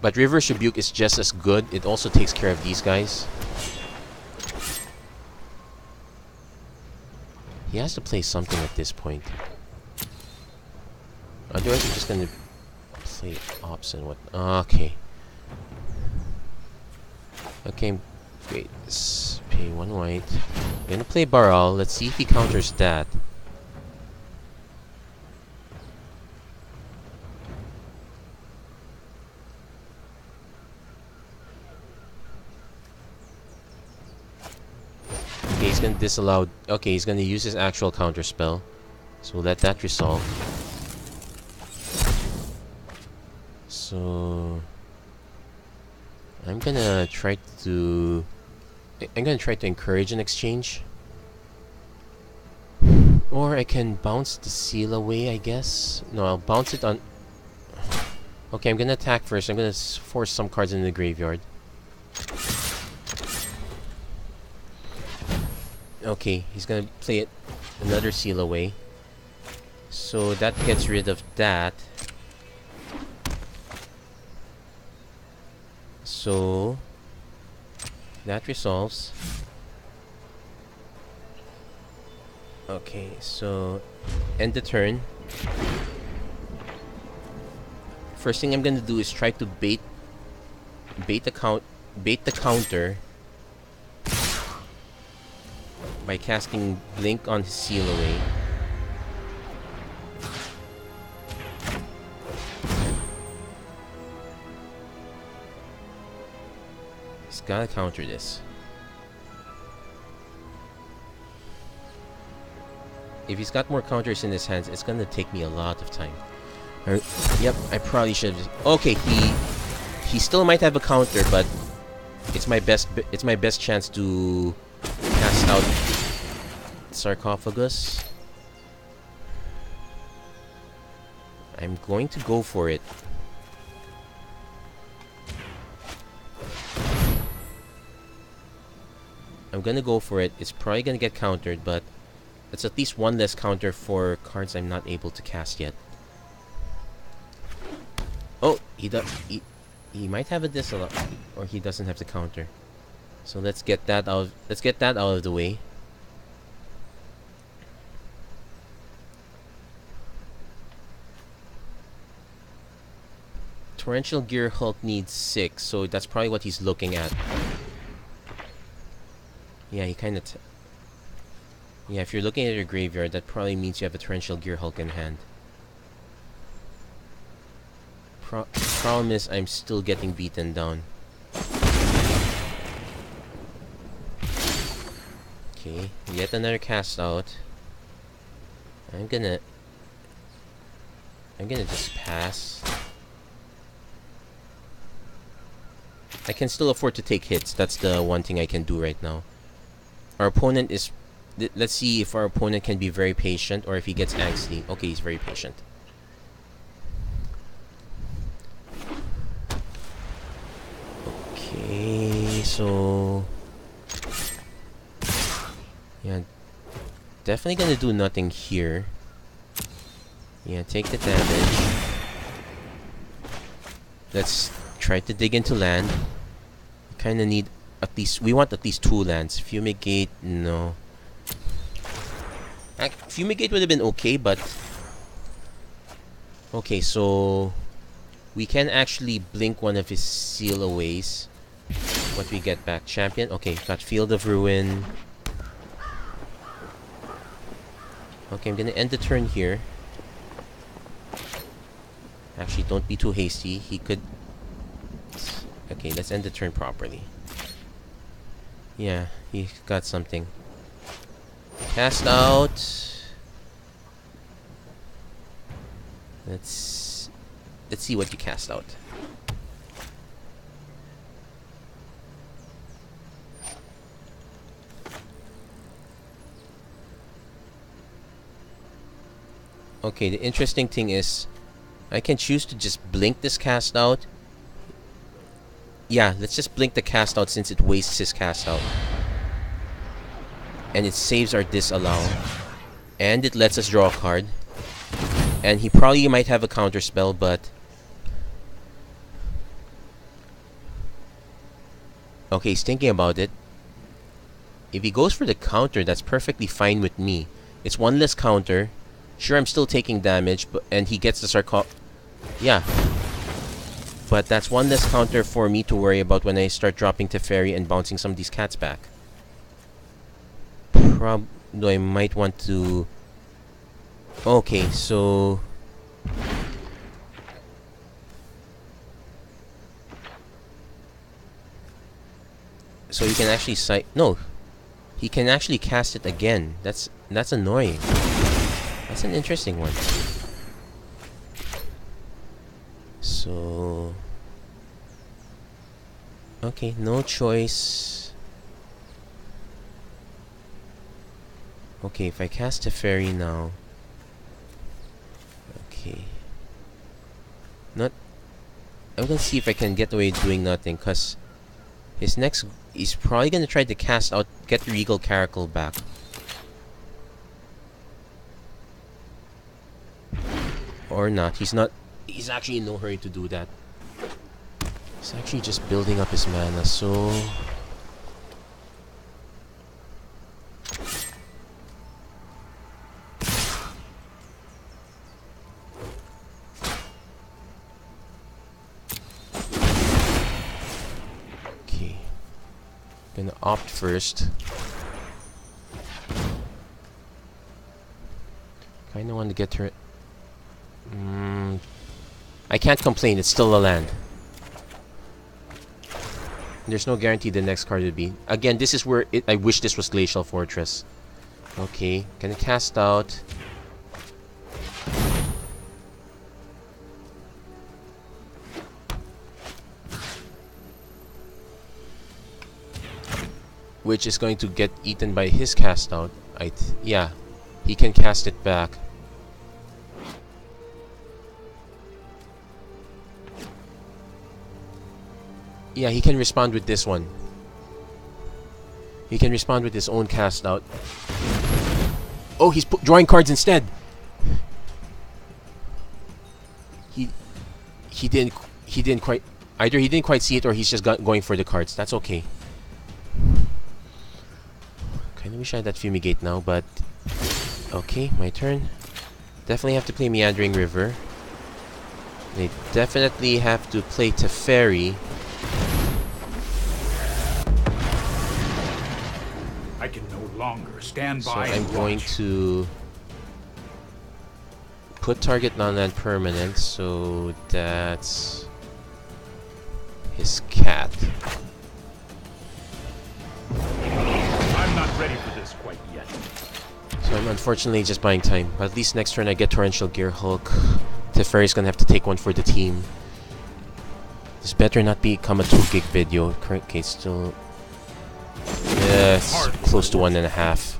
But River's Rebuke is just as good. It also takes care of these guys. He has to play something at this point. Otherwise, I'm just gonna play Ops and what. Okay. Okay, great. Let's pay 1 white. I'm gonna play Baral. Let's see if he counters that. Okay, he's gonna disallow. Okay, he's gonna use his actual counter spell. So we'll let that resolve. So I'm gonna try to encourage an exchange. Or I can bounce the Seal away, I guess. No, I'll bounce it on. Okay, I'm gonna attack first. I'm gonna force some cards in the graveyard. Okay, he's gonna play it another Seal away. So that gets rid of that. So that resolves. Okay, so end the turn. First thing I'm gonna do is try to bait the counter by casting Blink on his Seal away. He's gotta counter this. If he's got more counters in his hands, it's gonna take me a lot of time. Yep, I probably should. Okay, he still might have a counter, but it's my best chance to cast out Sarcophagus. I'm going to go for it. I'm gonna go for it. It's probably gonna get countered, but it's at least one less counter for cards I'm not able to cast yet. Oh, he does. He might have a disallow, or he doesn't have the counter. So let's get that out. Let's get that out of the way. Torrential Gear Hulk needs 6, so that's probably what he's looking at. Yeah, he kind of... yeah, if you're looking at your graveyard, that probably means you have a Torrential Gear Hulk in hand. Problem is, I'm still getting beaten down. Okay, yet another cast out. I'm gonna just pass. I can still afford to take hits. That's the one thing I can do right now. Our opponent is... let's see if our opponent can be very patient or if he gets angsty. Okay, he's very patient. Okay, so... yeah, definitely gonna do nothing here. Yeah, take the damage. Let's try to dig into land. Kinda need at least... we want at least 2 lands. Fumigate, no. Fumigate would have been okay, but... okay, so... we can actually blink one of his seal aways. What we get back? Champion? Okay, got Field of Ruin. Okay, I'm gonna end the turn here. Actually, don't be too hasty. He could... okay, let's end the turn properly. Yeah, he got something. Cast out. Let's see what you cast out. Okay, the interesting thing is I can choose to just blink this cast out. Yeah, let's just blink the cast out since it wastes his cast out. And it saves our disallow. And it lets us draw a card. And he probably might have a counter spell, but... okay, he's thinking about it. If he goes for the counter, that's perfectly fine with me. It's one less counter. Sure, I'm still taking damage, but and he gets the sarco... yeah. But that's one less counter for me to worry about when I start dropping Teferi and bouncing some of these cats back. Though I might want to... okay, so... so he can actually no! He can actually cast it again. That's annoying. That's an interesting one. So... okay, no choice. Okay, if I cast a fairy now... okay. I'm gonna see if I can get away doing nothing, cause his next... he's probably gonna try to cast out, get the Regal Caracal back. Or not. He's not... he's actually in no hurry to do that. He's actually just building up his mana, so... okay. Gonna opt first. Kinda want to get her... I can't complain, it's still a land. There's no guarantee the next card would be. Again, this is where I wish this was Glacial Fortress. Okay, gonna cast out. Which is going to get eaten by his cast out. Yeah, he can cast it back. Yeah, he can respond with this one. He can respond with his own cast out. Oh, he's drawing cards instead. He didn't quite, either he didn't quite see it or he's just going for the cards. That's okay. Kinda wish I had that Fumigate now, but okay, my turn. Definitely have to play Meandering River. They definitely have to play Teferi. I can no longer stand So by. I'm going to put target non-land permanent, so that's his cat. I'm not ready for this quite yet. So I'm unfortunately just buying time. But at least next turn I get Torrential Gear Hulk. Teferi's gonna have to take one for the team. This better not become a 2 gig video. Current case still... yes, close to 1.5.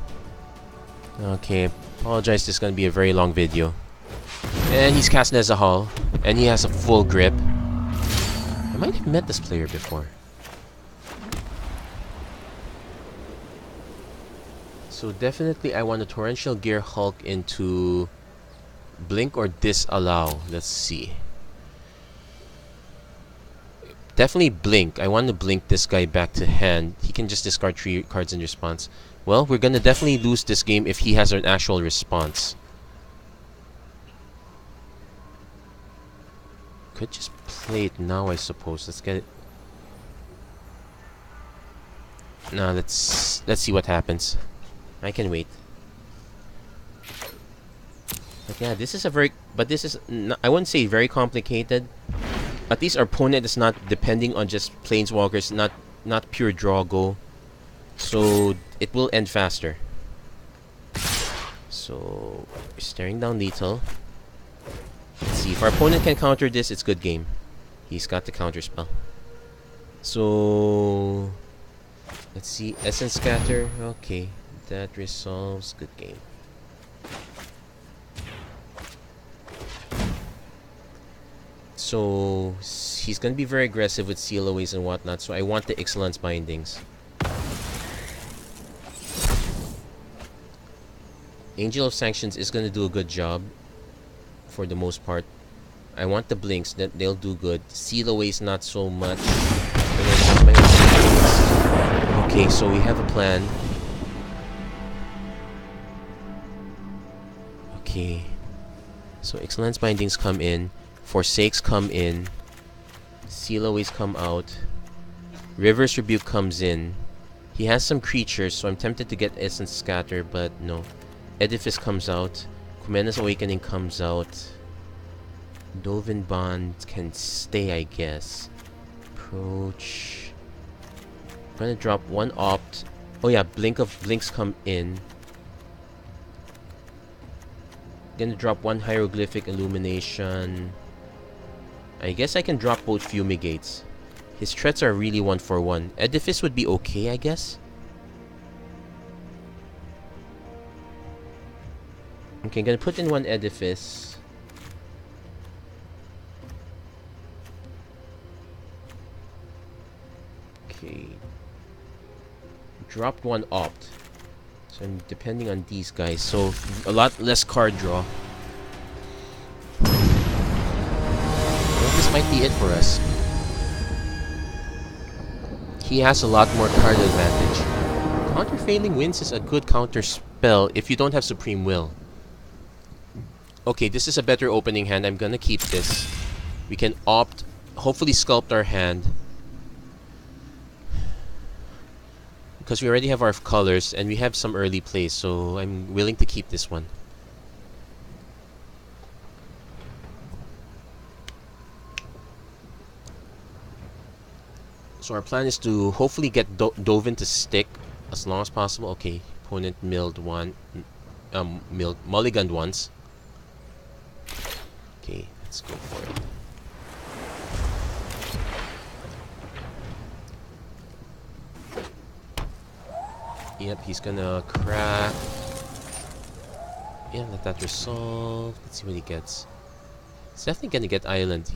Okay, apologize, this is gonna be a very long video. And he's cast as a hull, and he has a full grip. I might have met this player before. So definitely I want a Torrential Gear Hulk into Blink or Disallow. Let's see. Definitely Blink. I want to blink this guy back to hand. He can just discard 3 cards in response. Well, we're gonna definitely lose this game if he has an actual response. Could just play it now, I suppose. Let's get it. Nah, let's see what happens. I can wait. But yeah, this is a very... but this is... I wouldn't say very complicated. At least our opponent is not depending on just planeswalkers, not pure draw go. So it will end faster. So we're staring down lethal. Let's see, if our opponent can counter this, it's good game. He's got the counter spell. So let's see, Essence Scatter. Okay, that resolves. Good game. So he's gonna be very aggressive with Sealaways and whatnot. So I want the Excellence Bindings. Angel of Sanctions is gonna do a good job. For the most part, I want the blinks, that they'll do good. Sealaways not so much. Okay, so we have a plan. Okay, so Excellence Bindings come in, Forsakes come in, Sealaways come out, River's Rebuke comes in. He has some creatures, so I'm tempted to get Essence Scatter, but no. Edifice comes out. Kumena's Awakening comes out. Dovin Bond can stay, I guess. Approach. I'm gonna drop 1 opt. Oh yeah, Blinks come in. Gonna drop 1 Hieroglyphic Illumination. I guess I can drop both Fumigates. His threats are really 1 for 1. Edifice would be okay, I guess. Okay, I'm gonna put in 1 Edifice. Okay. Dropped 1 opt. So I'm depending on these guys. So a lot less card draw. Well, this might be it for us. He has a lot more card advantage. Counterfailing Winds is a good counter spell if you don't have Supreme Will. Okay, this is a better opening hand. I'm gonna keep this. We can opt, hopefully sculpt our hand. Because we already have our colors and we have some early plays, so I'm willing to keep this one. So our plan is to hopefully get Dovin to stick as long as possible. Okay, opponent milled mulliganed once. Okay, let's go for it. Yep, he's gonna crack. Yeah, let that resolve. Let's see what he gets. He's definitely gonna get Island.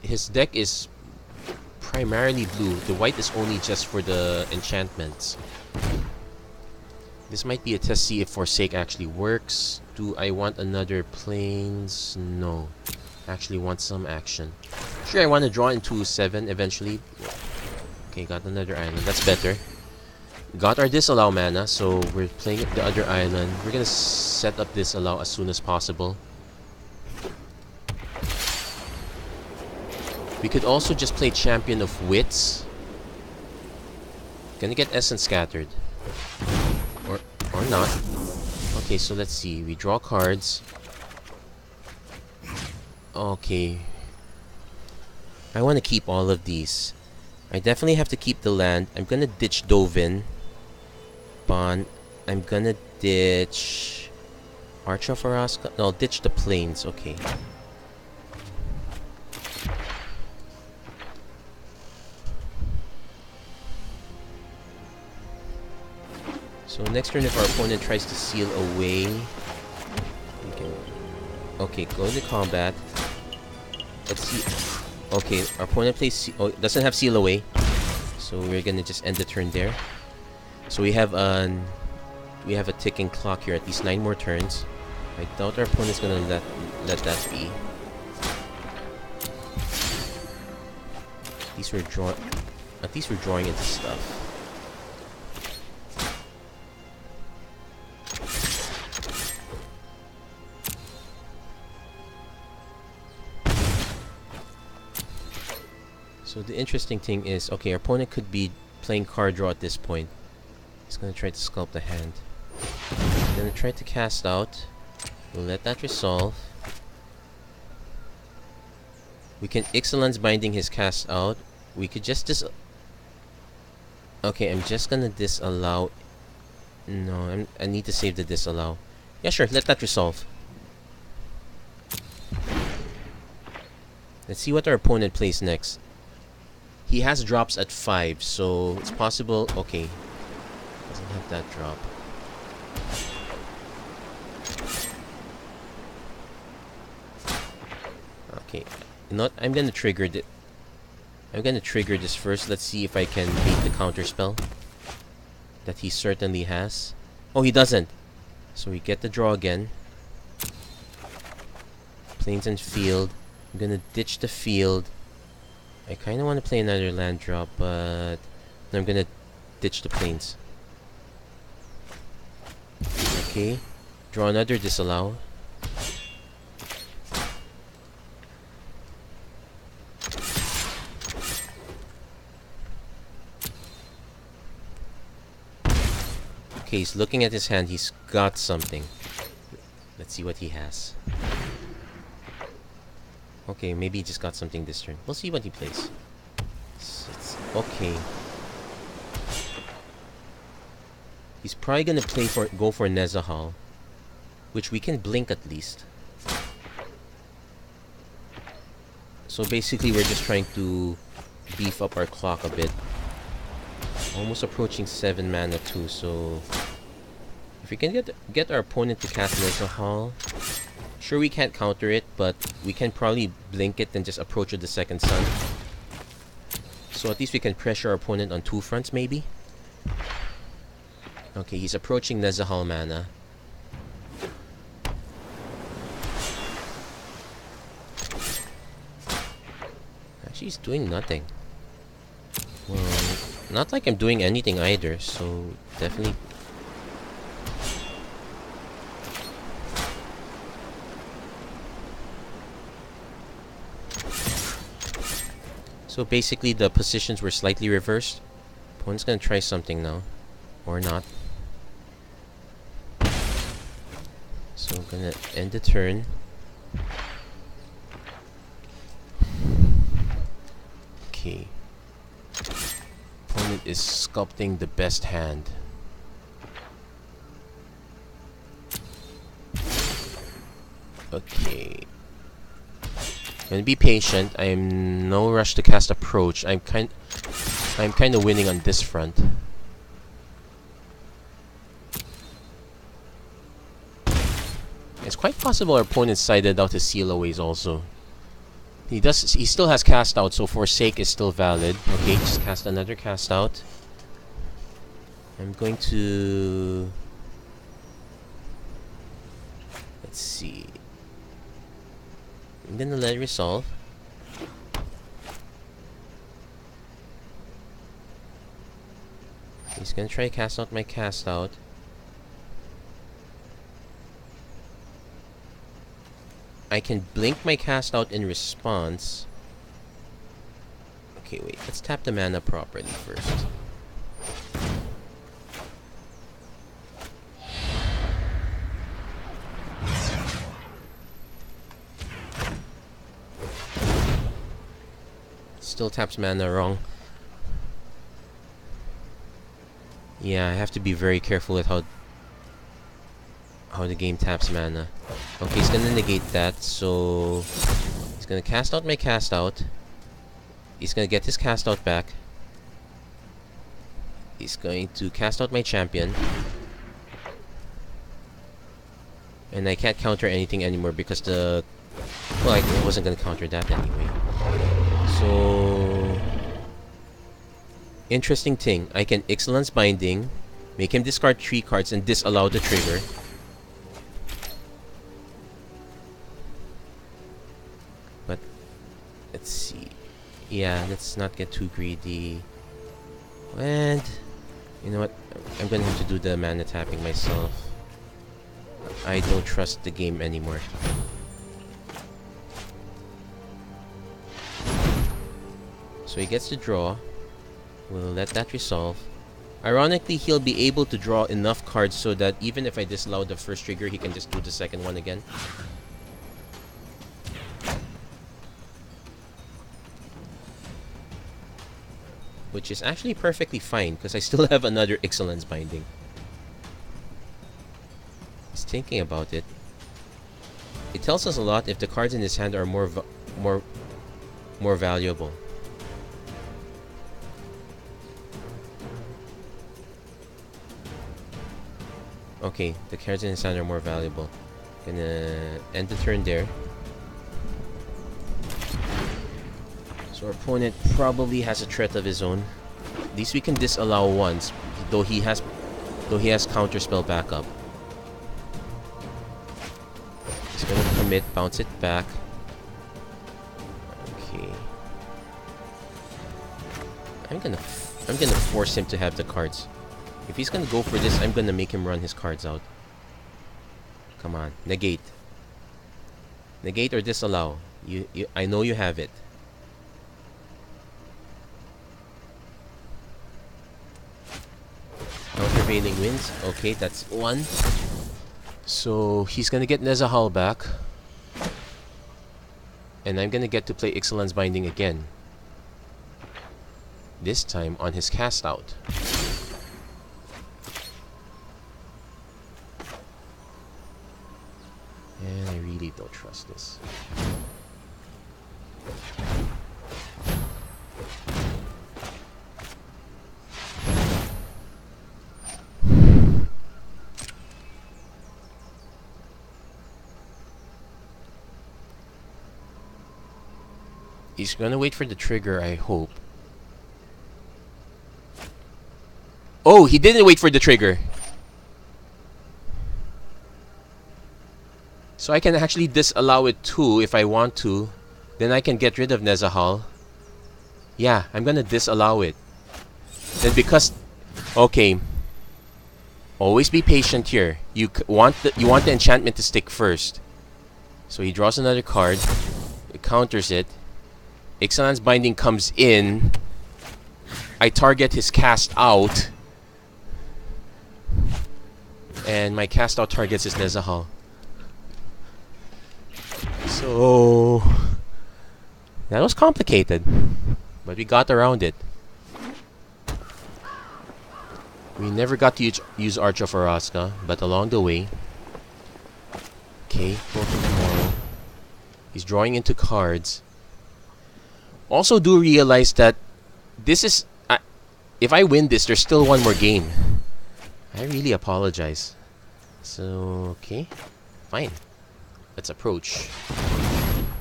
His deck is primarily blue. The white is only just for the enchantments. This might be a test, see if Forsake actually works. Do I want another planes? No. Actually want some action. Sure, I want to draw into 7 eventually. Okay, got another island. That's better. Got our disallow mana, so we're playing the other island. We're gonna set up disallow as soon as possible. We could also just play Champion of Wits. Gonna get Essence Scattered. Or not. Okay, so let's see. We draw cards. Okay. I want to keep all of these. I definitely have to keep the land. I'm gonna ditch Dovin. Bond. I'm gonna ditch Arch of Araska. No, I'll ditch the plains. Okay. So next turn, if our opponent tries to seal away, we can... Okay, go into combat. Let's see. Okay, our opponent plays... doesn't have seal away, so we're gonna just end the turn there. So we have a ticking clock here. At least 9 more turns. I doubt our opponent's gonna let that be. At least we're drawing into stuff. So the interesting thing is, okay, our opponent could be playing card draw at this point. He's gonna try to sculpt the hand. He's gonna try to cast out. We'll let that resolve. We can Ixalan's Binding his cast out. We could just Okay, I'm just gonna disallow. No, I need to save the disallow. Yeah, sure, let that resolve. Let's see what our opponent plays next. He has drops at 5, so it's possible... Okay. Doesn't have that drop. Okay. You know what? I'm gonna trigger this first. Let's see if I can beat the counter spell that he certainly has. Oh, he doesn't. So we get the draw again. Plains and field. I'm gonna ditch the field. I kind of want to play another land drop, but I'm gonna ditch the plains. Okay, draw another disallow. Okay, he's looking at his hand. He's got something. Let's see what he has. Okay, maybe he just got something this turn. We'll see what he plays. Okay. He's probably gonna go for Nezahal, which we can blink at least. So basically, we're just trying to beef up our clock a bit. Almost approaching 7 mana too. So if we can get our opponent to cast Nezahal. Sure, we can't counter it, but we can probably blink it and just approach with the second sun. So at least we can pressure our opponent on 2 fronts, maybe? Okay, he's approaching Nezahal mana. Actually, he's doing nothing. Well, not like I'm doing anything either, so definitely... So basically the positions were slightly reversed. Opponent's gonna try something now. Or not. So I'm gonna end the turn. Okay. Opponent is sculpting the best hand. Okay. I'm gonna be patient. I'm in no rush to cast approach. I'm kind of winning on this front. It's quite possible our opponent sided out his seal aways also. He still has cast out, so Forsake is still valid. Okay, just cast another cast out. I'm going to Let's see. I'm gonna let it resolve. He's gonna try to cast out my cast out. I can blink my cast out in response. Okay, wait. Let's tap the mana properly first. Still taps mana wrong. Yeah, I have to be very careful with how the game taps mana. Okay, he's gonna negate that, so he's gonna cast out my cast out. He's gonna get his cast out back. He's going to cast out my champion. And I can't counter anything anymore because the... Well, I wasn't gonna counter that anyway. So... Interesting thing. I can Excellence Binding, make him discard 3 cards, and disallow the trigger. But... Let's see. Yeah, let's not get too greedy. And... You know what? I'm gonna have to do the mana tapping myself. I don't trust the game anymore. So he gets to draw. We'll let that resolve. Ironically, he'll be able to draw enough cards so that even if I disallow the first trigger, he can just do the second one again. Which is actually perfectly fine, because I still have another Excellence Binding. He's thinking about it. It tells us a lot if the cards in his hand are more valuable. Okay, the cards in his hand are more valuable. Gonna end the turn there. So our opponent probably has a threat of his own. At least we can disallow once, though he has counterspell backup. He's gonna commit, bounce it back. Okay. I'm gonna force him to have the cards. If he's gonna go for this, I'm gonna make him run his cards out. Come on, negate. Negate or disallow. I know you have it. Countervailing wins. Okay, that's one. So he's gonna get Nezahal back. And I'm gonna get to play Excellence Binding again. This time on his cast out. And I really don't trust this. He's gonna wait for the trigger, I hope. Oh, he didn't wait for the trigger. So I can actually disallow it too if I want to. Then I can get rid of Nezahal. Yeah, I'm gonna disallow it. Then because... Okay. Always be patient here. You want the enchantment to stick first. So he draws another card. It counters it. Excellence Binding comes in. I target his cast out. And my cast out targets his Nezahal. So... That was complicated. But we got around it. We never got to use Arch of Araska, but along the way... Okay, welcome tomorrow. He's drawing into cards. Also do realize that this is... if I win this, there's still one more game. I really apologize. So, okay. Fine. Let's approach.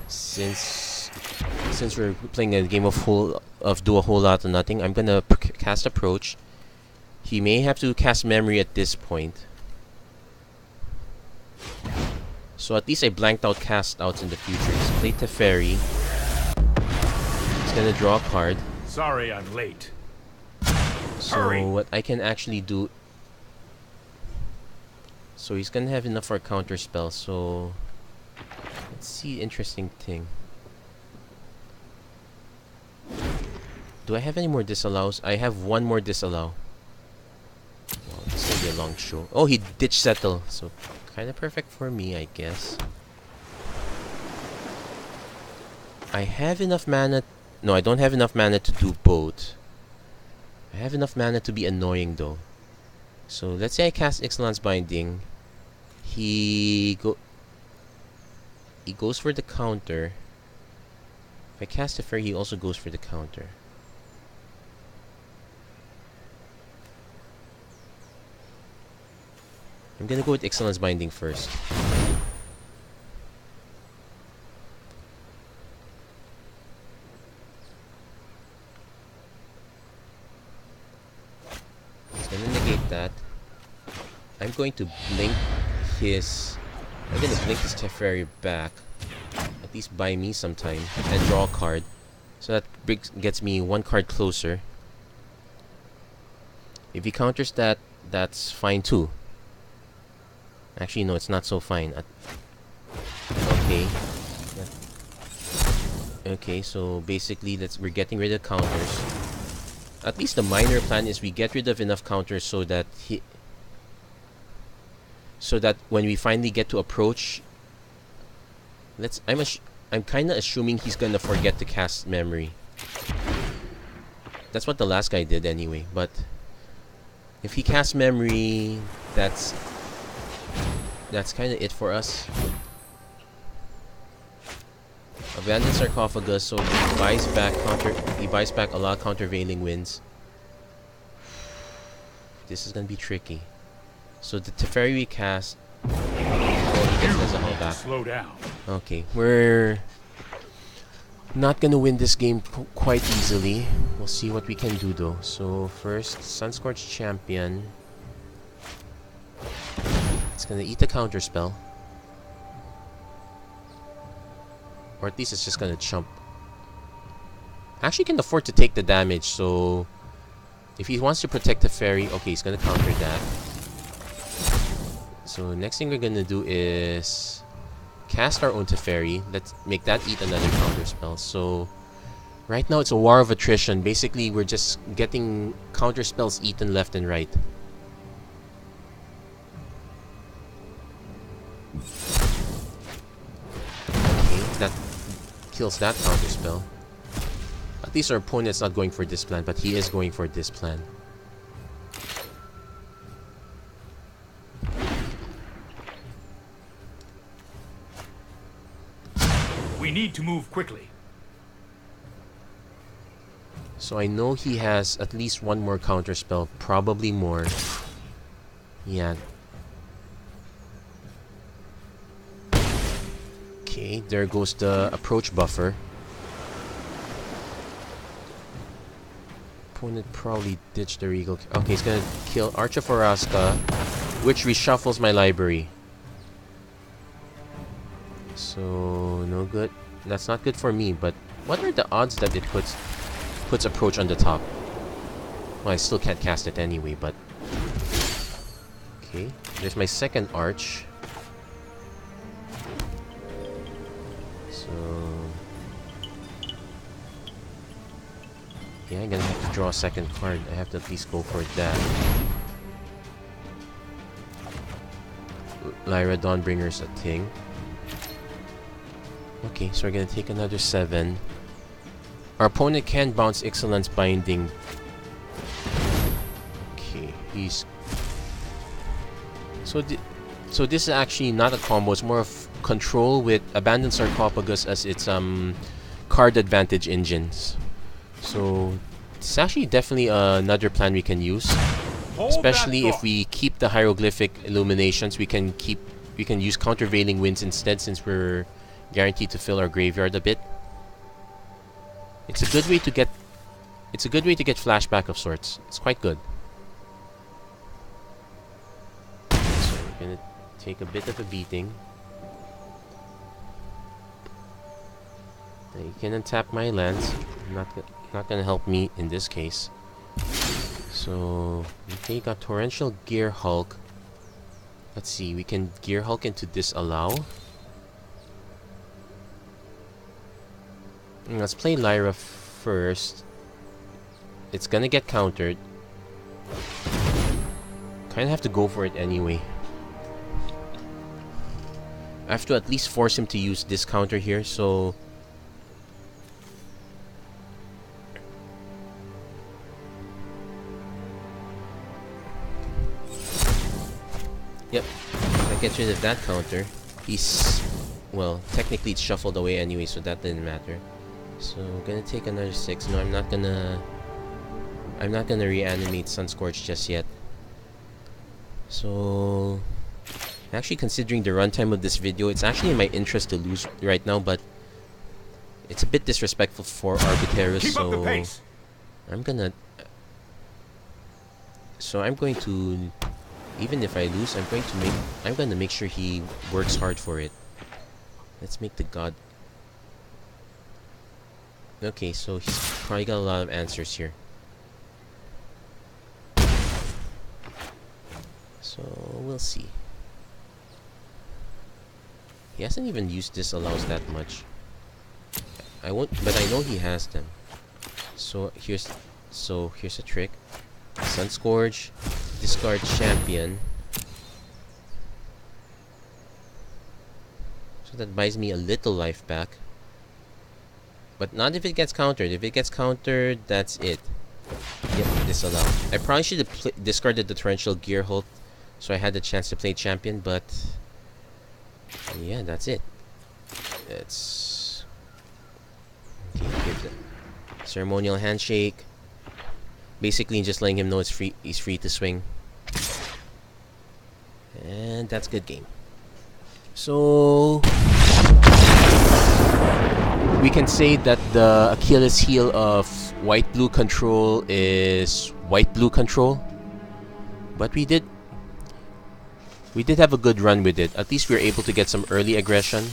Since we're playing a game of do a whole lot of nothing, I'm gonna cast Approach. He may have to cast Memory at this point. So at least I blanked out cast outs in the future. He's played Teferi. He's gonna draw a card. Sorry I'm late. So Hurry. what I can actually do... So he's gonna have enough for a counter spell, so... Let's see, interesting thing. Do I have any more disallows? I have one more disallow. Wow, this is gonna be a long show. Oh, he ditch settle. So, kinda perfect for me, I guess. I have enough mana... No, I don't have enough mana to do both. I have enough mana to be annoying, though. So, let's say I cast Ixalan's Binding. He goes for the counter. If I cast a Fairy, he also goes for the counter. I'm gonna go with Ixalan's Binding first. He's gonna negate that. I'm going to blink his... I'm gonna blink his Teferi back. At least buy me some time. And draw a card. So that gets me one card closer. If he counters that, that's fine too. Actually, no, it's not so fine. Okay. Okay, so basically, we're getting rid of counters. At least the minor plan is we get rid of enough counters so that when we finally get to approach, I'm kind of assuming he's gonna forget to cast memory. That's what the last guy did anyway. But if he casts memory, that's kind of it for us. Abandoned Sarcophagus, so he buys back a lot of countervailing winds. This is gonna be tricky. So the Teferi we cast. Oh, he gets us a hull back. Slow down. Okay, we're not gonna win this game quite easily. We'll see what we can do though. So first, Sunscorched Champion. It's gonna eat the counter spell. Or at least it's just gonna chump. Actually can afford to take the damage, so if he wants to protect the fairy, okay, he's gonna counter that. So next thing we're gonna do is cast our own Teferi. Let's make that eat another counter spell. So right now it's a war of attrition. Basically we're just getting counter spells eaten left and right. Okay, that kills that counter spell. At least our opponent's not going for this plan, but he is going for this plan. We need to move quickly. So I know he has at least one more counter spell, probably more. Yeah. Okay, there goes the approach buffer. Opponent probably ditched the Regal. Okay, he's gonna kill Arch of Oraska, which reshuffles my library. So no good. That's not good for me. But what are the odds that it puts approach on the top? Well, I still can't cast it anyway. But okay, there's my second Arch. So yeah, I'm gonna have to draw a second card. I have to at least go for that. Lyra Dawnbringer's a thing. Okay, so we're gonna take another 7. Our opponent can bounce Ixalan's Binding. Okay, he's... So this is actually not a combo, it's more of control with Abandoned Sarcophagus as its card advantage engines. So it's actually definitely another plan we can use. Especially if we keep the hieroglyphic illuminations, we can use countervailing winds instead, since we're guaranteed to fill our graveyard a bit. It's a good way to get flashback of sorts. It's quite good. So we're gonna take a bit of a beating. You can untap my lands. Not gonna help me in this case. So okay, got Torrential Gear Hulk. Let's see, we can Gear Hulk into Disallow. Let's play Lyra first. It's gonna get countered. Kinda have to go for it anyway. I have to at least force him to use this counter here, so... Yep, if I get rid of that counter, he's... Well, technically it's shuffled away anyway, so that didn't matter. So, I'm gonna take another 6. No, I'm not gonna reanimate Sunscorch just yet. So... Actually, considering the runtime of this video, it's actually in my interest to lose right now, but... It's a bit disrespectful for Arbitrarius, so... I'm gonna... So, I'm going to... Even if I lose, I'm gonna make sure he works hard for it. Let's make the god. Okay, so he's probably got a lot of answers here. So we'll see. He hasn't even used Disallows that much. I won't, but I know he has them. So here's a trick. Sunscourge, discard champion. So that buys me a little life back. But not if it gets countered. If it gets countered, that's it. Yep, disallow. I probably should have discarded the Torrential Gear Hulk so I had the chance to play champion, but yeah, that's it. It's okay, give the Ceremonial Handshake. Basically just letting him know it's free, he's free to swing. And that's good game. So we can say that the Achilles heel of white-blue control is white-blue control. But we did have a good run with it. At least we were able to get some early aggression.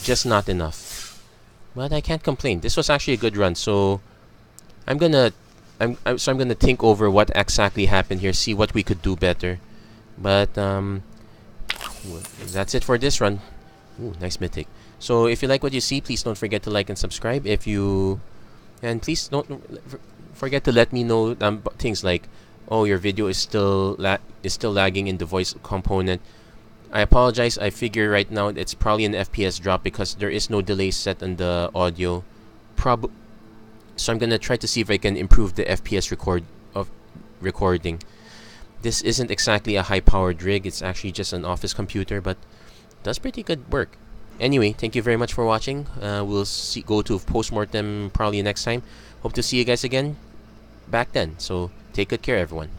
Just not enough. But I can't complain. This was actually a good run. So I'm gonna think over what exactly happened here, see what we could do better. But that's it for this run. Ooh, nice mythic. So if you like what you see, please don't forget to like and subscribe. And please don't forget to let me know things like, oh, your video is still lagging in the voice component. I apologize. I figure right now it's probably an FPS drop because there is no delay set on the audio. So I'm gonna try to see if I can improve the FPS recording. This isn't exactly a high-powered rig. It's actually just an office computer, but does pretty good work. Anyway, thank you very much for watching. We'll go to postmortem probably next time. Hope to see you guys again back then. So take good care, everyone.